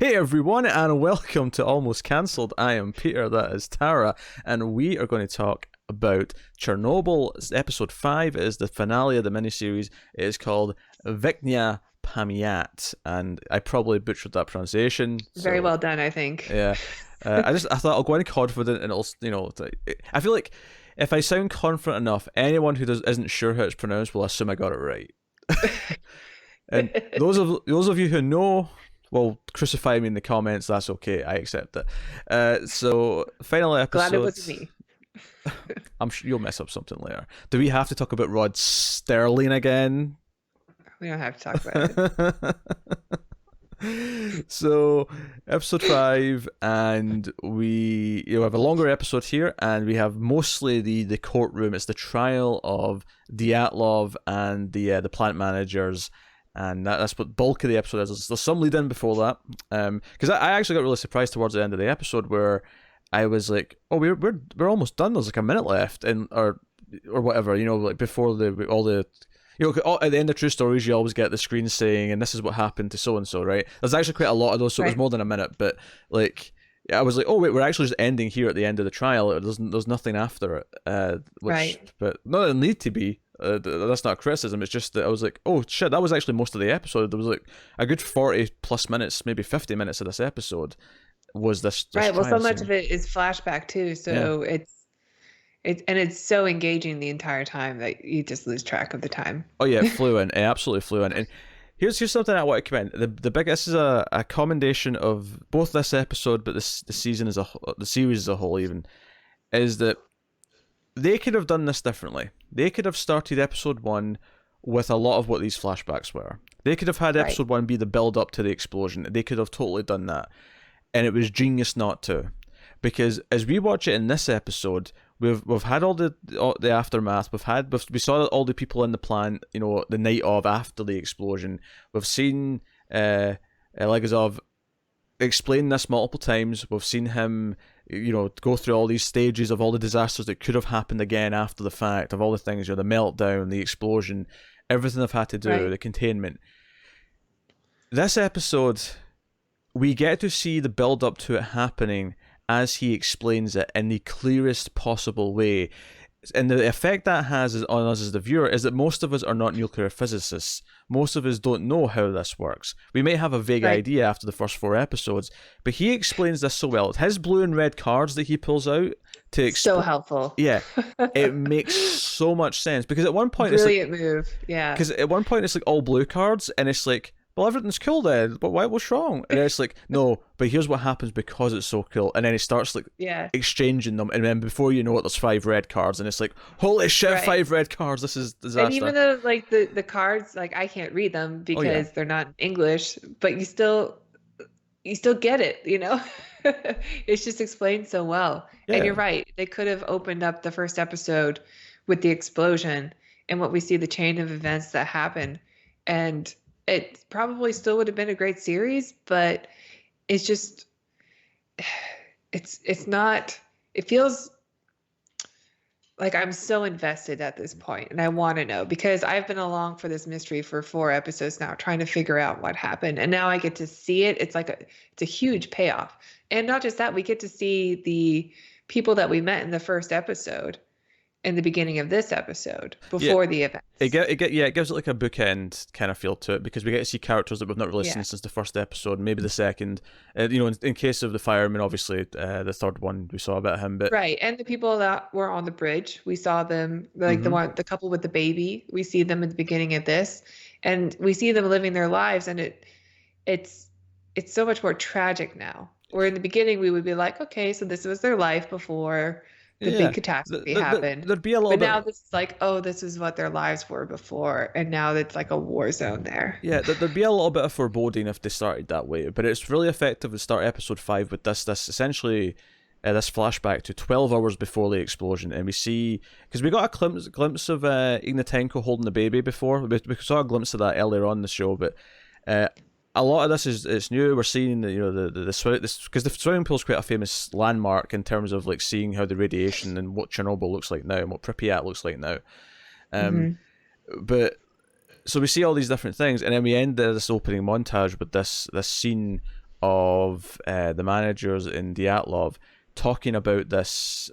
Hey everyone, and welcome to Almost Cancelled. I am Peter, that is Tara, and we are going to talk about Chernobyl. It's episode 5. It is the finale of the miniseries. It is called Vichnaya Pamyat, and I probably butchered that pronunciation. Very So well done, I think. yeah, I thought I'll go in confident, and it'll I feel like if I sound confident enough, anyone who isn't sure how it's pronounced will assume I got it right. And those of you who know, well, crucify me in the comments. That's okay. I accept it. So final Glad it episode. wasn't me. I'm sure you'll mess up something later. Do we have to talk about Rod Sterling again? We don't have to talk about it. So episode 5, and we have a longer episode here, and we have mostly the courtroom. It's the trial of Dyatlov and the plant managers. And that's what bulk of the episode is. There's some lead in before that, because I actually got really surprised towards the end of the episode where I was like, "Oh, we're almost done. There's like a minute left, and or whatever, like before all the." At the end of True Stories, you always get the screen saying, "And this is what happened to so and so." Right? There's actually quite a lot of those, so it was more than a minute. But like, I was like, "Oh wait, we're actually just ending here at the end of the trial. There's nothing after it." Right. But not a need to be. That's not a criticism. It's just that I was like, oh shit, that was actually most of the episode. There was like a good 40 plus minutes, maybe 50 minutes of this episode was this right. Well, so much scene. of it is flashback too, so it's so engaging the entire time that you just lose track of the time. Oh yeah, it flew in. It absolutely flew in. And here's something I want to commend. The biggest is a commendation of both this episode, but the season the series as a whole even, is that they could have done this differently. They could have started episode 1 with a lot of what these flashbacks were. They could have had episode 1 be the build up to the explosion. They could have totally done that. And it was genius not to. Because as we watch it in this episode, we've had all the aftermath. We saw all the people in the plant, the night of after the explosion. We've seen Legazov explain this multiple times. We've seen him go through all these stages of all the disasters that could have happened again after the fact, of all the things, the meltdown, the explosion, everything they've had to do, the containment. This episode, we get to see the build up to it happening as he explains it in the clearest possible way. And the effect that has on us as the viewer is that most of us are not nuclear physicists. Most of us don't know how this works. We may have a vague idea after the first 4 episodes, but he explains this so well. His blue and red cards that he pulls out so helpful. Yeah, it makes so much sense, because at one point brilliant move. Yeah. Because at one point it's like all blue cards, and it's like, well, everything's cool then, but what's wrong? And it's like, no, but here's what happens because it's so cool. And then he starts like exchanging them, and then before you know it, there's 5 red cards, and it's like, holy shit, 5 red cards, this is disaster. And even though like the cards, like I can't read them because they're not English, but you still get it, It's just explained so well. Yeah. And you're right, they could have opened up the first episode with the explosion and what we see, the chain of events that happen, and it probably still would have been a great series, but it's just, it's not, it feels like I'm so invested at this point, and I want to know, because I've been along for this mystery for 4 episodes now, trying to figure out what happened. And now I get to see it. It's a huge payoff. And not just that, we get to see the people that we met in the first episode in the beginning of this episode before the event. It gives it like a bookend kind of feel to it, because we get to see characters that we've not really seen since the first episode, maybe the second. In case of the fireman, obviously the third one we saw a bit of him, but and the people that were on the bridge, we saw them, like the couple with the baby. We see them at the beginning of this, and we see them living their lives, and it's so much more tragic now. Where in the beginning we would be like, okay, so this was their life before the big catastrophe happened. There'd be a little but now this is like, oh, this is what their lives were before, and now it's like a war zone there. Yeah, there'd be a little bit of foreboding if they started that way, but it's really effective to start episode 5 with this essentially this flashback to 12 hours before the explosion, and we see, because we got a glimpse of Ignatenko holding the baby before. We saw a glimpse of that earlier on in the show, but a lot of this it's new. We're seeing because the swimming pool is quite a famous landmark in terms of like seeing how the radiation and what Chernobyl looks like now and what Pripyat looks like now. But so we see all these different things, and then we end this opening montage with this scene of the managers in Dyatlov talking about this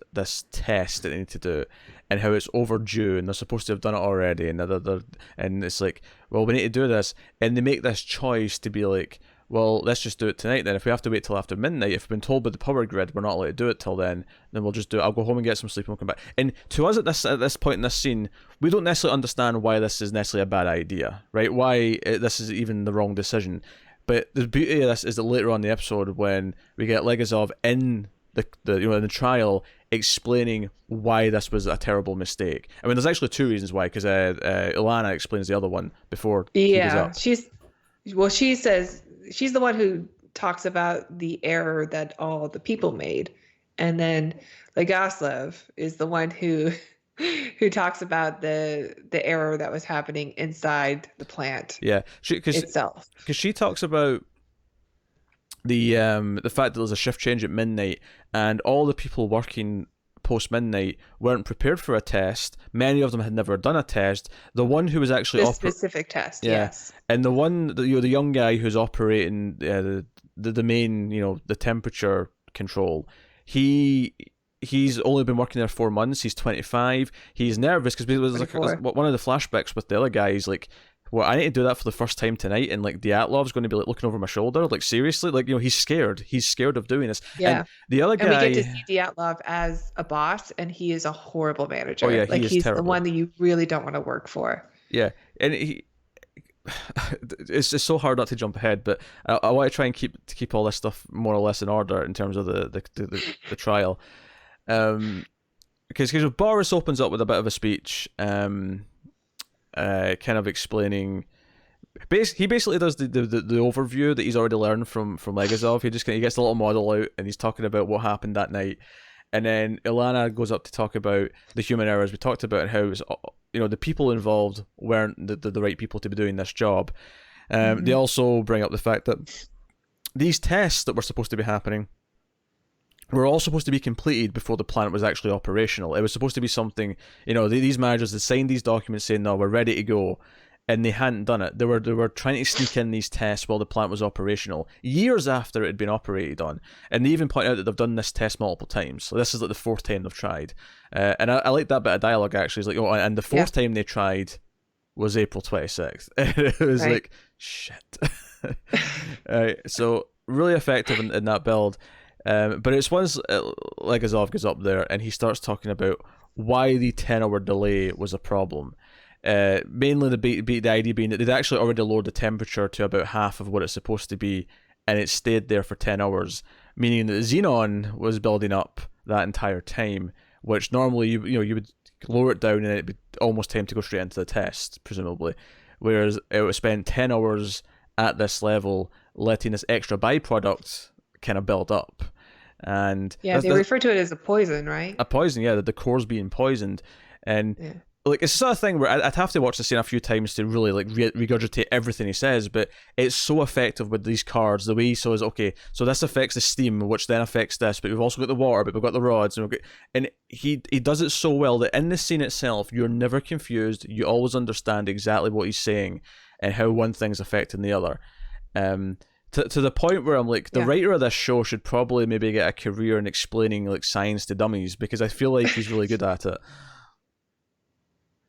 test that they need to do and how it's overdue and they're supposed to have done it already, and and it's like, well, we need to do this, and they make this choice to be like, well, let's just do it tonight then. If we have to wait till after midnight, if we've been told by the power grid we're not allowed to do it till then we'll just do it. I'll go home and get some sleep and we'll come back. And to us at this point in this scene, we don't necessarily understand why this is necessarily a bad idea, right? Why this is even the wrong decision. But the beauty of this is that later on in the episode, when we get Legazov in the in the trial, explaining why this was a terrible mistake. I mean, there's actually two reasons why, because Ilana explains the other one before he goes up. She says she's the one who talks about the error that all the people made, and then Legasov is the one who talks about the error that was happening inside the plant. Yeah, itself. Because she talks about the fact that there's a shift change at midnight, and all the people working post midnight weren't prepared for a test. Many of them had never done a test. The one who was actually specific test, yeah. Yes, and the one the young guy who's operating the main the temperature control, he's only been working there 4 months. He's 25. He's nervous because it was like one of the flashbacks with the other guys. Like, well, I need to do that for the first time tonight, and like Dyatlov's going to be like looking over my shoulder. Like, seriously, like he's scared. He's scared of doing this. Yeah. And the other guy, and we get to see Dyatlov as a boss, and he is a horrible manager. Oh yeah, he's terrible. The one that you really don't want to work for. Yeah, and it's just so hard not to jump ahead, but I want to try and keep all this stuff more or less in order in terms of the trial. Because Boris opens up with a bit of a speech, kind of explaining. He basically does the overview that he's already learned from Legazov. He gets a little model out and he's talking about what happened that night, and then Ilana goes up to talk about the human errors we talked about and how it's, the people involved weren't the right people to be doing this job. They also bring up the fact that these tests that were supposed to be happening were all supposed to be completed before the plant was actually operational. It was supposed to be something, these managers had signed these documents saying, no, we're ready to go, and they hadn't done it. They were trying to sneak in these tests while the plant was operational, years after it had been operated on. And they even point out that they've done this test multiple times. So this is like the fourth time they've tried. And I like that bit of dialogue, actually. It's like, and the fourth time they tried was April 26th. It was like, shit. So really effective in that build. But it's once Legazov goes up there and he starts talking about why the 10-hour delay was a problem. Mainly the idea being that they'd actually already lowered the temperature to about half of what it's supposed to be, and it stayed there for 10 hours, meaning that the xenon was building up that entire time, which normally you would lower it down and it'd be almost time to go straight into the test, presumably, whereas it would spend 10 hours at this level, letting this extra byproduct kind of build up. And they refer to it as a poison, right? A poison, yeah, that the core's being poisoned. And like, it's the sort of thing where I'd have to watch the scene a few times to really like regurgitate everything he says, but it's so effective with these cards. The way he says, okay, so this affects the steam, which then affects this, but we've also got the water, but we've got the rods, and he does it so well that in the scene itself, you're never confused. You always understand exactly what he's saying and how one thing's affecting the other. To the point where I'm like, the writer of this show should probably maybe get a career in explaining like science to dummies, because I feel like he's really good at it.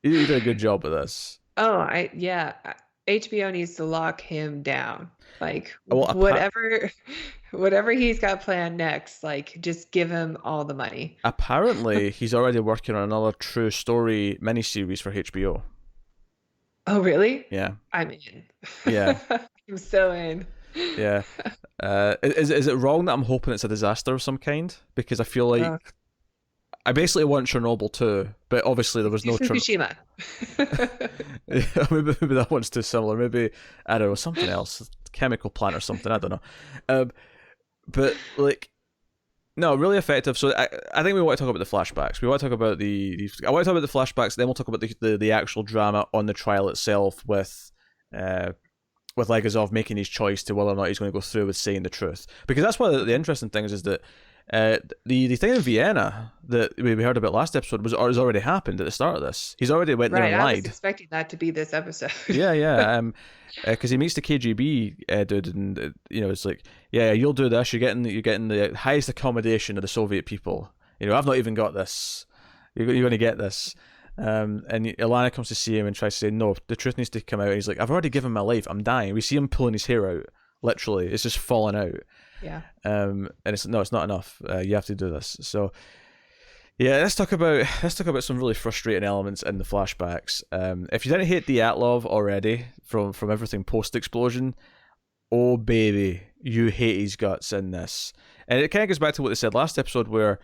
He did a good job with this. HBO needs to lock him down. Like, whatever he's got planned next, like, just give him all the money. Apparently, he's already working on another true story miniseries for HBO. Oh, really? Yeah. I'm in. Yeah. I'm so in. Yeah. Is it wrong that I'm hoping it's a disaster of some kind? Because I feel like I basically want Chernobyl too, but obviously there was no Fukushima. Yeah, maybe that one's too similar. Maybe, I don't know, something else, chemical plant or something. I don't know. But like, no, really effective. So I think we want to talk about the flashbacks. We want to talk about I want to talk about the flashbacks. Then we'll talk about the actual drama on the trial itself with Legazov making his choice to whether or not he's going to go through with saying the truth. Because that's one of the interesting things is that The thing in Vienna that we heard about last episode has already happened at the start of this. He's already went there Right. and I was lied. expecting that to be this episode. Yeah. Because he meets the KGB dude, and it's like, yeah, you'll do this. You're getting the highest accommodation of the Soviet people. I've not even got this. You're going to get this. And Ilana comes to see him and tries to say, no, the truth needs to come out. And he's like, I've already given my life. I'm dying. We see him pulling his hair out. Literally, it's just falling out. Yeah. And it's not enough. You have to do this. So, yeah, let's talk about some really frustrating elements in the flashbacks. If you didn't hate Dyatlov already from everything post explosion, oh baby, you hate his guts in this. And it kind of goes back to what they said last episode, where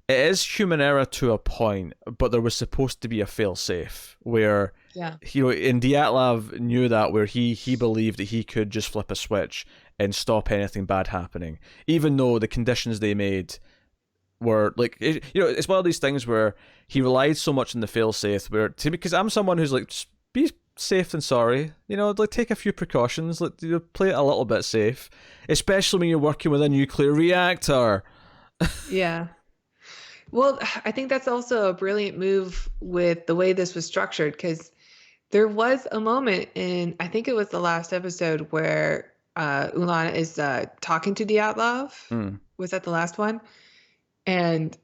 it is human error to a point, but there was supposed to be a fail-safe where, and Dyatlov knew that, where he believed that he could just flip a switch and stop anything bad happening, even though the conditions they made were like, it's one of these things where he relied so much on the fail-safe, because I'm someone who's like, just be safe than sorry, like take a few precautions, like play it a little bit safe, especially when you're working with a nuclear reactor. Yeah. Well, I think that's also a brilliant move with the way this was structured, because there was a moment in, I think it was the last episode, where Ulana is talking to Dyatlov. Was that the last one? And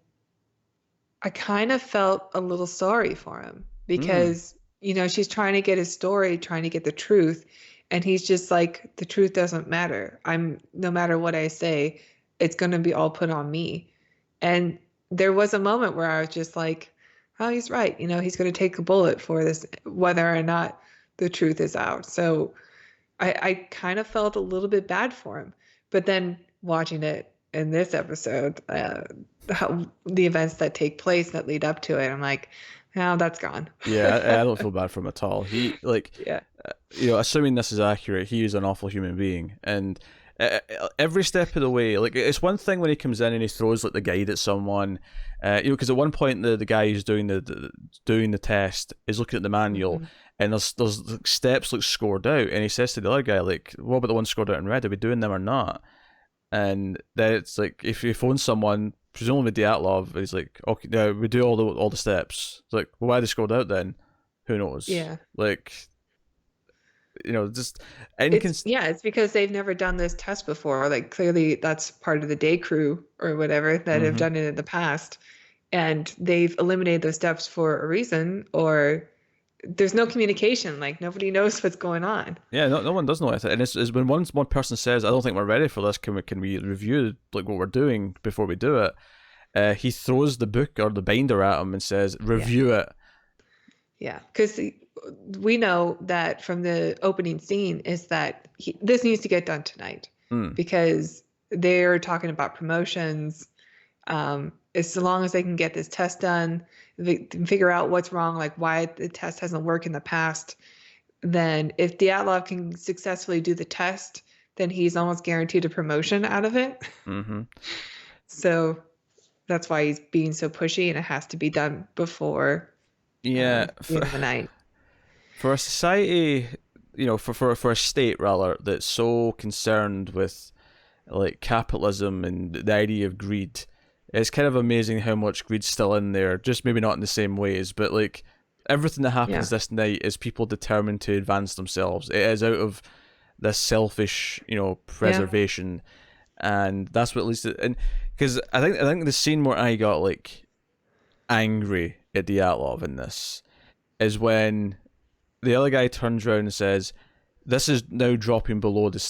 I kind of felt a little sorry for him because, she's trying to get his story, trying to get the truth. And he's just like, the truth doesn't matter. No matter what I say, it's going to be all put on me. And there was a moment where I was just like, oh, he's right. He's going to take a bullet for this, whether or not the truth is out. So I kind of felt a little bit bad for him. But then watching it in this episode, the events that take place that lead up to it, I'm like, oh, that's gone. Yeah, I don't feel bad for him at all. He, assuming this is accurate, he is an awful human being. And every step of the way, like, it's one thing when he comes in and he throws like the guide at someone, because at one point the guy who's doing the test is looking at the manual, and there's steps like scored out, and he says to the other guy, like, what about the ones scored out in red? Are we doing them or not? And then it's like, if you phone someone, presumably Dyatlov, he's like, okay, no, we do all the steps. It's like, well, why are they scored out then? Who knows? Yeah. Like, just it's because they've never done this test before. Like, clearly that's part of the day crew or whatever that have done it in the past, and they've eliminated those steps for a reason, or there's no communication. Like, nobody knows what's going on. Yeah, no one does know it. And it's when one person says, I don't think we're ready for this, can we review like what we're doing before we do it? He throws the book or the binder at him and says, review it. Yeah, because we know that from the opening scene is that this needs to get done tonight, because they're talking about promotions. As long as they can get this test done, they can figure out what's wrong, like why the test hasn't worked in the past. Then if Dyatlov can successfully do the test, then he's almost guaranteed a promotion out of it. So that's why he's being so pushy, and it has to be done before the end of the night. For a society, for a state rather, that's so concerned with like capitalism and the idea of greed, it's kind of amazing how much greed's still in there. Just maybe not in the same ways, but like everything that happens this night is people determined to advance themselves. It is out of this selfish, preservation, and that's what leads to. And because I think the scene where I got like angry at Dyatlov in this is when the other guy turns around and says, "This is now dropping below the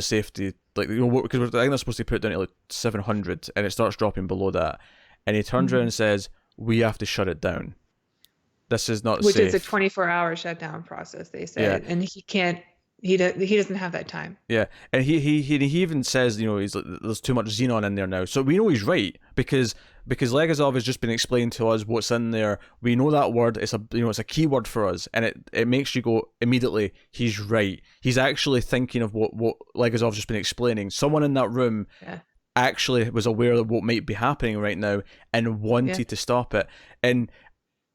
safety, like, because I think they're supposed to put it down to like 700, and it starts dropping below that." And he turns around and says, "We have to shut it down. This is not safe." Which safe." is a 24-hour shutdown process, they said, and he can't. He doesn't have that time. Yeah, and he even says, he's like, there's too much xenon in there now. So we know he's right because Legazov has just been explaining to us what's in there. We know that word. It's a key word for us, and it makes you go immediately, he's right. He's actually thinking of what Legazov's just been explaining. Someone in that room actually was aware of what might be happening right now and wanted to stop it. And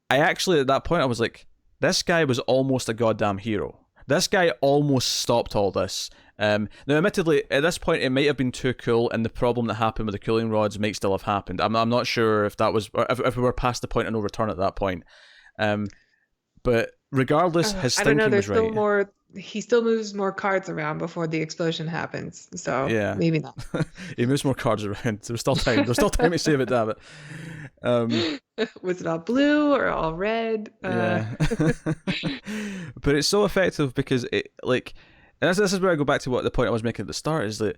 I actually, at that point, I was like, this guy was almost a goddamn hero. This guy almost stopped all this. Now, admittedly, at this point, it might have been too cool, and the problem that happened with the cooling rods might still have happened. I'm not sure if that was, or if we were past the point of no return at that point. But regardless, his I don't know. thinking There's was still right. more. He still moves more cards around before the explosion happens. So Yeah. maybe not. He moves more cards around. There's still time. There's still time to save it, damn it. Was it all blue or all red? Yeah. But it's so effective because it, like, and this is where I go back to what the point I was making at the start, is that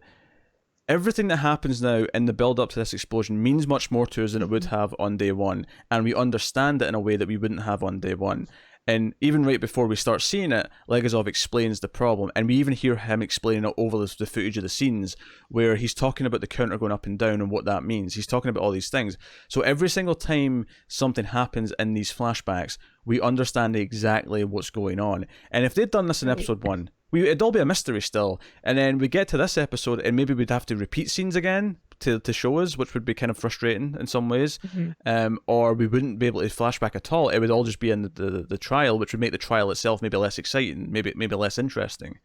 everything that happens now in the build up to this explosion means much more to us than it would have on day one, and we understand it in a way that we wouldn't have on day one. And even right before we start seeing it, Legazov explains the problem, and we even hear him explaining it over the footage of the scenes where he's talking about the counter going up and down and what that means. He's talking about all these things. So every single time something happens in these flashbacks, we understand exactly what's going on. And if they'd done this in episode 1, it'd all be a mystery still. And then we get to this episode, and maybe we'd have to repeat scenes again to show us, which would be kind of frustrating in some ways. Or we wouldn't be able to flashback at all. It would all just be in the trial, which would make the trial itself maybe less exciting, maybe less interesting.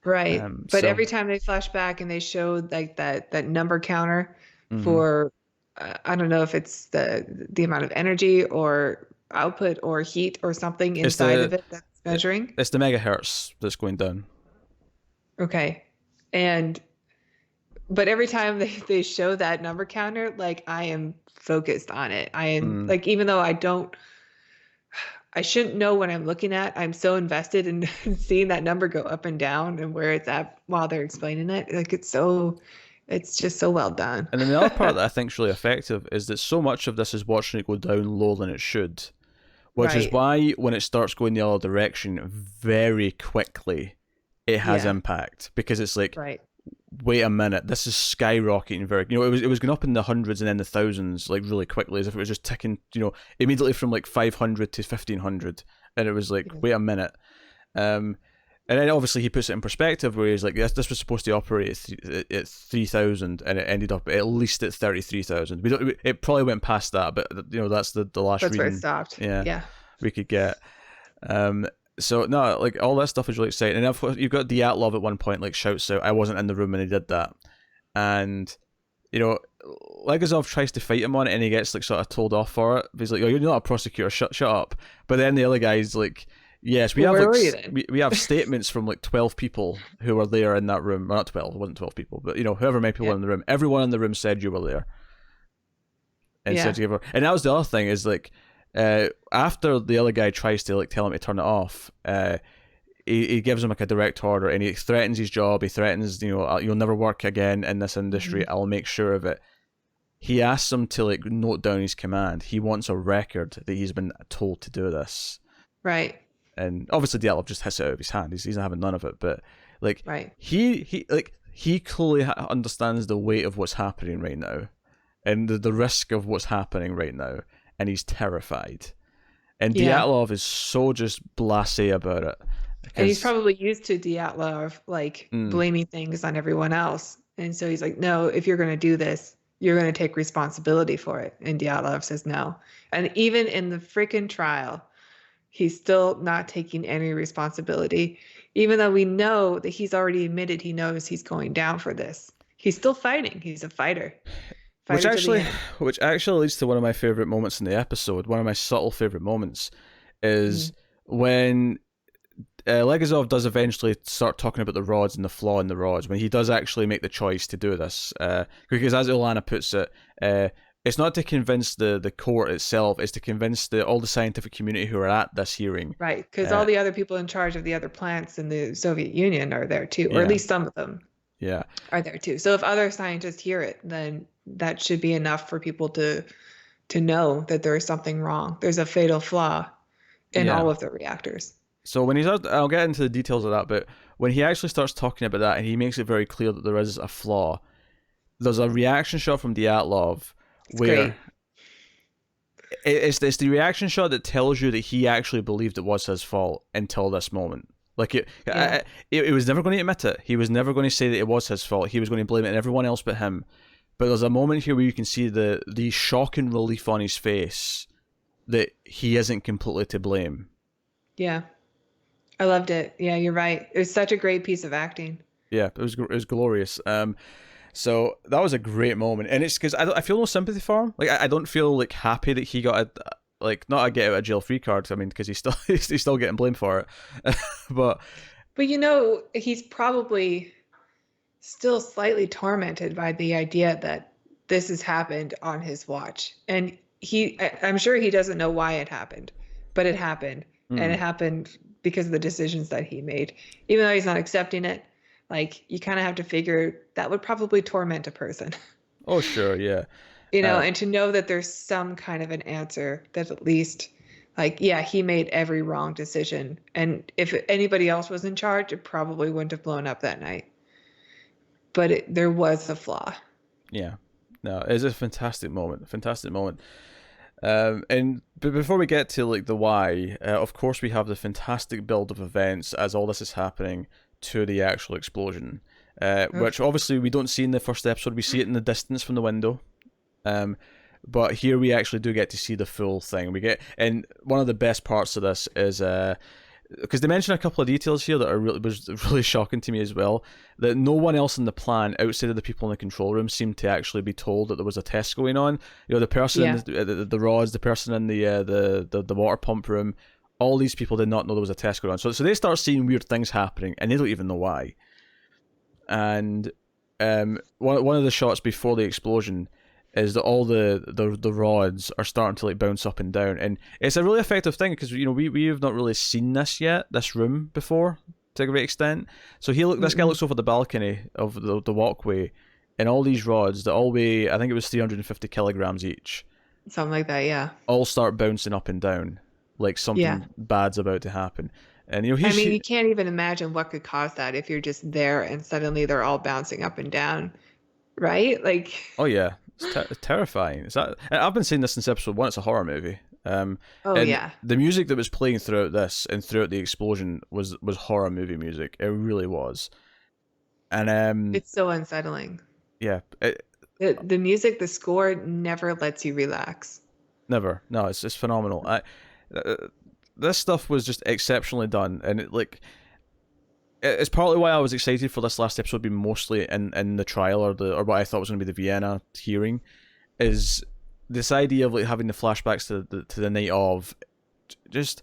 Right. But So every time they flash back and they show like that number counter for I don't know if it's the amount of energy or output or heat or something inside of it that's measuring. it's the megahertz that's going down. Okay. But every time they show that number counter, like I am focused on it. I am like, even though I shouldn't know what I'm looking at, I'm so invested in seeing that number go up and down and where it's at while they're explaining it. Like it's just so well done. And then the other part that I think is really effective is that so much of this is watching it go down lower than it should. Which is why when it starts going the other direction very quickly, it has impact. Because it's like, wait a minute, this is skyrocketing very, it was going up in the hundreds and then the thousands like really quickly, as if it was just ticking, immediately from like 500 to 1500, and it was like, wait a minute. And then obviously he puts it in perspective where he's like, this was supposed to operate at 3,000 and it ended up at least at 33,000. It probably went past that, but that's the last that's reading. where it stopped. Yeah. We could get. So no, like all that stuff is really exciting, and you've got Dyatlov at one point like shouts out, "I wasn't in the room when he did that," and Legazov tries to fight him on it, and he gets like sort of told off for it. He's like, "Oh, you're not a prosecutor, shut up." But then the other guy's like, "Yes, we have we have statements from like 12 people who were there in that room. Well, not 12, it wasn't 12 people, but however many people were in the room. Everyone in the room said you were there." And said you were, and that was the other thing is like. After the other guy tries to like tell him to turn it off, he gives him like a direct order, and he threatens his job. He threatens, you'll never work again in this industry. I'll make sure of it. He asks him to like note down his command. He wants a record that he's been told to do this. Right. And obviously Dyatlov just hits it out of his hand. He's not having none of it. But like he clearly understands the weight of what's happening right now, and the risk of what's happening right now. And he's terrified. And Dyatlov is so just blasé about it. And he's probably used to Dyatlov like blaming things on everyone else. And so he's like, no, if you're going to do this, you're going to take responsibility for it. And Dyatlov says no. And even in the freaking trial, he's still not taking any responsibility, even though we know that he's already admitted he knows he's going down for this. He's still fighting. He's a fighter. Which actually leads to one of my favorite moments in the episode. One of my subtle favorite moments is when Legazov does eventually start talking about the rods and the flaw in the rods. When he does actually make the choice to do this, because as Ilana puts it, it's not to convince the court itself; it's to convince all the scientific community who are at this hearing. Right, because all the other people in charge of the other plants in the Soviet Union are there too, or at least some of them. Are there too. So if other scientists hear it, then that should be enough for people to know that there is something wrong. There's a fatal flaw in all of the reactors. So when I'll get into the details of that, but when he actually starts talking about that and he makes it very clear that there is a flaw, there's a reaction shot from Dyatlov where it's the reaction shot that tells you that he actually believed it was his fault until this moment. Like it was never going to admit it. He was never going to say that it was his fault. He was going to blame it on everyone else but him. But there's a moment here where you can see the shock and relief on his face that he isn't completely to blame. Yeah. I loved it. Yeah, you're right. It was such a great piece of acting. Yeah, it was glorious. So that was a great moment, and it's because I feel no sympathy for him. Like I don't feel like happy that he got a like not a get out of jail free card. I mean, because he's still he's still getting blamed for it. But But he's probably still slightly tormented by the idea that this has happened on his watch. And I'm sure he doesn't know why it happened, but it happened. And it happened because of the decisions that he made. Even though he's not accepting it, like you kind of have to figure that would probably torment a person. oh sure, yeah, And to know that there's some kind of an answer that at least like, yeah, he made every wrong decision. And if anybody else was in charge, it probably wouldn't have blown up that night. But there was a flaw. yeah. No, it's a fantastic moment. Fantastic moment. But before we get to like the why, of course we have the fantastic build of events as all this is happening to the actual explosion, which obviously we don't see in the first episode. We see it in the distance from the window, but here we actually do get to see the full thing. And one of the best parts of this is because they mention a couple of details here that was really shocking to me as well. That no one else in the plant, outside of the people in the control room, seemed to actually be told that there was a test going on. The person in the rods, the person in the water pump room, all these people did not know there was a test going on. So they start seeing weird things happening, and they don't even know why. And one of the shots before the explosion is that all the rods are starting to like bounce up and down, and it's a really effective thing because we have not really seen this yet, this room before to a great extent. So this guy looks over the balcony of the walkway, and all these rods that all weigh, I think it was 350 kilograms each, something like that, yeah, all start bouncing up and down like something bad's about to happen. And I mean, you can't even imagine what could cause that if you're just there and suddenly they're all bouncing up and down, right? Like, oh yeah. It's terrifying. I've been saying this since episode 1. It's a horror movie. And the music that was playing throughout this and throughout the explosion was horror movie music. It really was. And it's so unsettling. Yeah. The music, the score never lets you relax. Never. No, it's phenomenal. This stuff was just exceptionally done, and it's partly why I was excited for this last episode being mostly in the trial or what I thought was going to be the Vienna hearing, is this idea of like having the flashbacks to the night of, just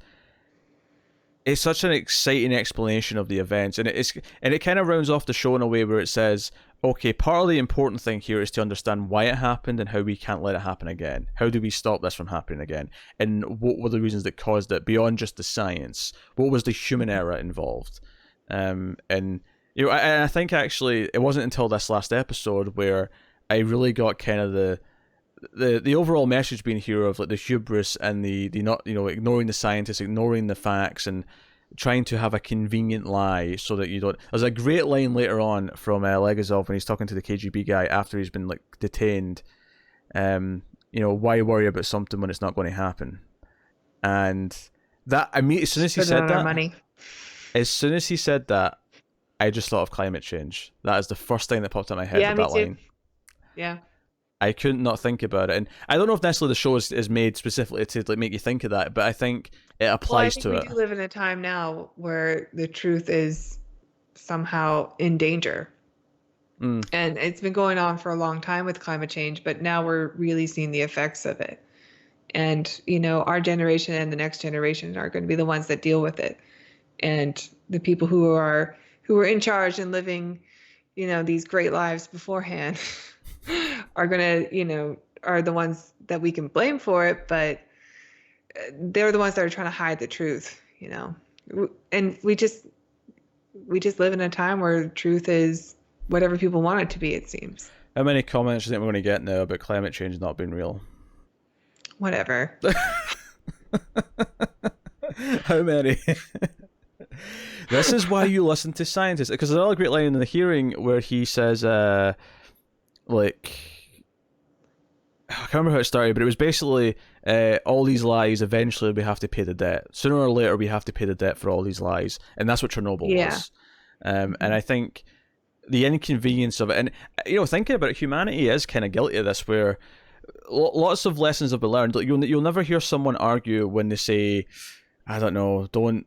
it's such an exciting explanation of the events, and it kind of rounds off the show in a way where it says, okay, part of the important thing here is to understand why it happened and how we can't let it happen again. How do we stop this from happening again? And what were the reasons that caused it beyond just the science? What was the human error involved? And I think actually it wasn't until this last episode where I really got kind of the overall message being here of like the hubris and the not ignoring the scientists, ignoring the facts, and trying to have a convenient lie so that you don't. There's a great line later on from Legazov when he's talking to the KGB guy after he's been like detained. Why worry about something when it's not going to happen? And that as soon as he said that. Money. As soon as he said that, I just thought of climate change. That is the first thing that popped in my head with that line. Yeah. I couldn't not think about it. And I don't know if necessarily the show is made specifically to like make you think of that, but I think it applies to it. We do live in a time now where the truth is somehow in danger. And it's been going on for a long time with climate change, but now we're really seeing the effects of it. And, our generation and the next generation are going to be the ones that deal with it. And the people who are in charge and living, these great lives beforehand are are the ones that we can blame for it, but they're the ones that are trying to hide the truth, and we just live in a time where truth is whatever people want it to be, it seems. How many comments do you think we're going to get now about climate change not being real? Whatever. How many? This is why you listen to scientists, because there's another great line in the hearing where he says, I can't remember how it started, but it was basically all these lies, eventually we have to pay the debt. Sooner or later we have to pay the debt for all these lies, and that's what Chernobyl was. And I think the inconvenience of it, and thinking about it, humanity is kind of guilty of this, where lots of lessons have been learned. Like, you'll never hear someone argue when they say, I don't know, don't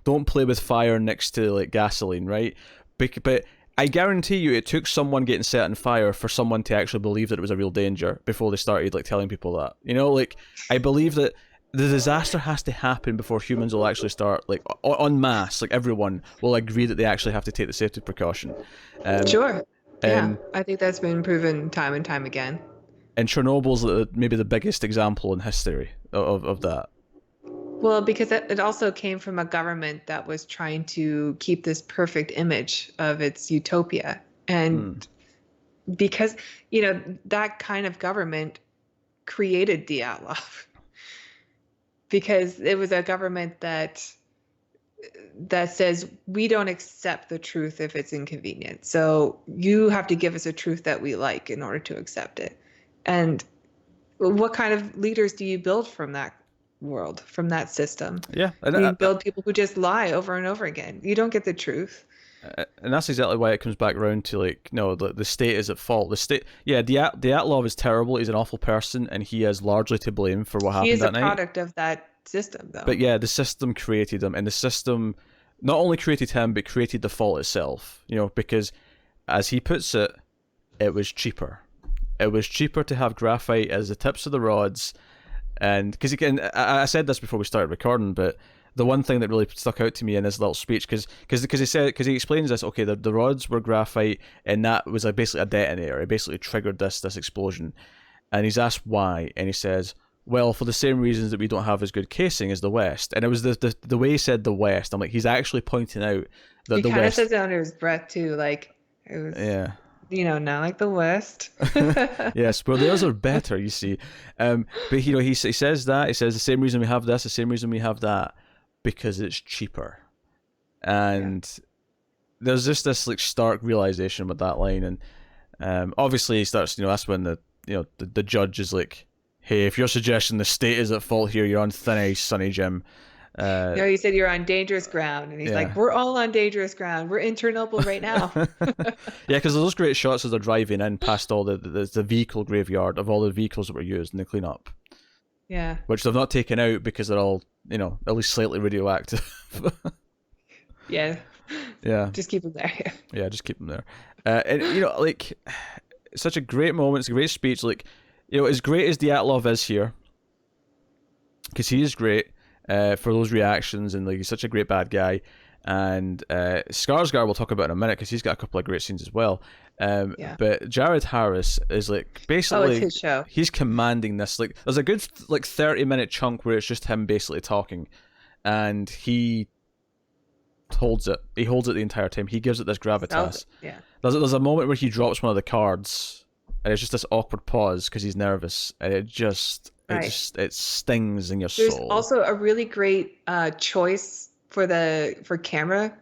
don't play with fire next to like gasoline, right? But I guarantee you, it took someone getting set on fire for someone to actually believe that it was a real danger before they started like telling people that. You know, like I believe that the disaster has to happen before humans will actually start like en masse. Like everyone will agree that they actually have to take the safety precaution. Sure. Yeah, And I think that's been proven time and time again. and Chernobyl's maybe the biggest example in history of that. Well, because it also came from a government that was trying to keep this perfect image of its utopia. And because, that kind of government created Dyatlov. Because it was a government that says we don't accept the truth if it's inconvenient. So you have to give us a truth that we like in order to accept it. And what kind of leaders do you build from that world, from that system? Yeah, You build people who just lie over and over again. You don't get the truth. And that's exactly why it comes back around to like, no, the state is at fault. The state, yeah, Dyatlov is terrible. He's an awful person, and he is largely to blame for what happened that night. He is a product of that system, though. But yeah, the system created him, and the system not only created him, but created the fault itself. Because as he puts it, it was cheaper. It was cheaper to have graphite as the tips of the rods, and because I said this before we started recording, but the one thing that really stuck out to me in his little speech, because he explains this. Okay, the rods were graphite, and that was basically a detonator. It basically triggered this explosion, and he's asked why, and he says, well, for the same reasons that we don't have as good casing as the West. And it was the way he said the West. I'm like, he's actually pointing out that the West. He kind of says it under his breath too, like it was. Yeah. Not like the West. Yes, well, theirs are better, you see. But he says that. He says the same reason we have this, the same reason we have that, because it's cheaper. And there's just this like stark realization with that line, and obviously he starts. That's when the judge is like, hey, if you're suggesting the state is at fault here, you're on thin ice, Sonny Jim. No, you said you're on dangerous ground, and he's like, we're all on dangerous ground. We're in Chernobyl right now. Yeah, because those great shots as they're driving in past all the vehicle graveyard of all the vehicles that were used in the cleanup. Yeah. Which they've not taken out because they're all, at least slightly radioactive. Yeah. Yeah. Just keep them there. Yeah, just keep them there. And, like, such a great moment. It's a great speech. Like, as great as Dyatlov is here, because he is great, for those reactions, and like he's such a great bad guy, and Skarsgård we'll talk about in a minute because he's got a couple of great scenes as well. But Jared Harris is like basically it's his show. He's commanding this. Like there's a good like 30-minute chunk where it's just him basically talking, and he holds it. He holds it the entire time. He gives it this gravitas. Yeah. There's a moment where he drops one of the cards, and it's just this awkward pause because he's nervous, and it just. It stings in your soul. There's also a really great choice for the camera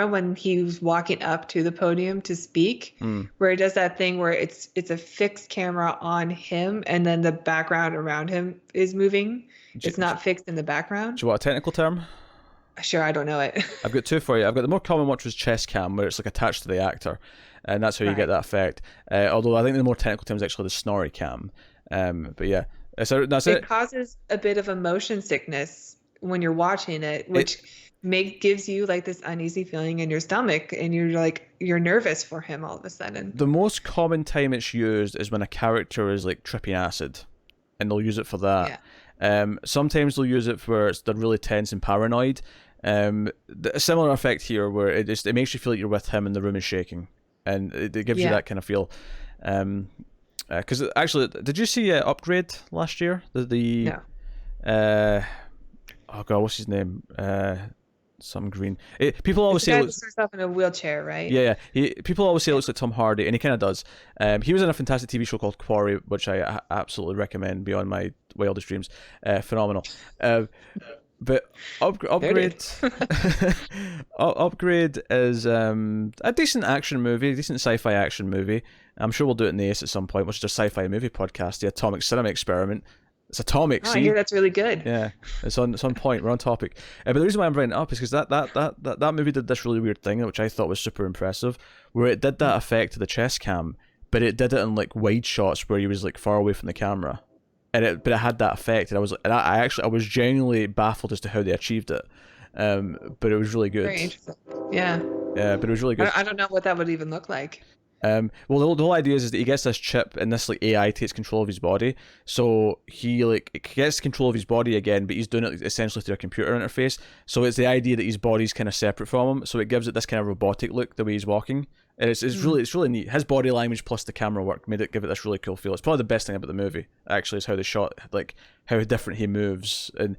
when he was walking up to the podium to speak, where it does that thing where it's a fixed camera on him and then the background around him is moving. It's not fixed in the background. Do you want a technical term? Sure, I don't know it. I've got two for you. I've got the more common one, which was chest cam, where it's like attached to the actor, and that's how you get that effect. Although I think the more technical term is actually the snorri cam. But yeah. So that's it. It causes a bit of a motion sickness when you're watching it, which gives you like this uneasy feeling in your stomach, and you're nervous for him all of a sudden. The most common time it's used is when a character is like tripping acid, and they'll use it for that. Yeah. Sometimes they'll use it where they're really tense and paranoid. A similar effect here, where it makes you feel like you're with him and the room is shaking, and it gives you that kind of feel. Because actually, did you see Upgrade last year? No. Oh god, what's his name? Some green. People always say he starts off in a wheelchair, right? Yeah. People always say it looks like Tom Hardy, and he kind of does. He was in a fantastic TV show called Quarry, which I absolutely recommend beyond my wildest dreams. Phenomenal. But Upgrade, Upgrade is a decent action movie, a decent sci-fi action movie. I'm sure we'll do it in the Ace at some point, which is a sci-fi movie podcast, the Atomic Cinema Experiment. It's atomic. I hear that's really good. Yeah, it's on point. We're on topic. But the reason why I'm bringing it up is because that movie did this really weird thing, which I thought was super impressive, where it did that effect to the chest cam, but it did it in like wide shots where he was like far away from the camera, but it had that effect, and I was genuinely baffled as to how they achieved it. But it was really good. Very interesting. Yeah. But it was really good. I don't know what that would even look like. Well, the whole idea is that he gets this chip and this like AI takes control of his body. So he like gets control of his body again, but he's doing it essentially through a computer interface. So it's the idea that his body's kind of separate from him. So it gives it this kind of robotic look the way he's walking. And it's really neat. His body language plus the camera work made it give it this really cool feel. It's probably the best thing about the movie. Actually, is how they shot, like how different he moves. And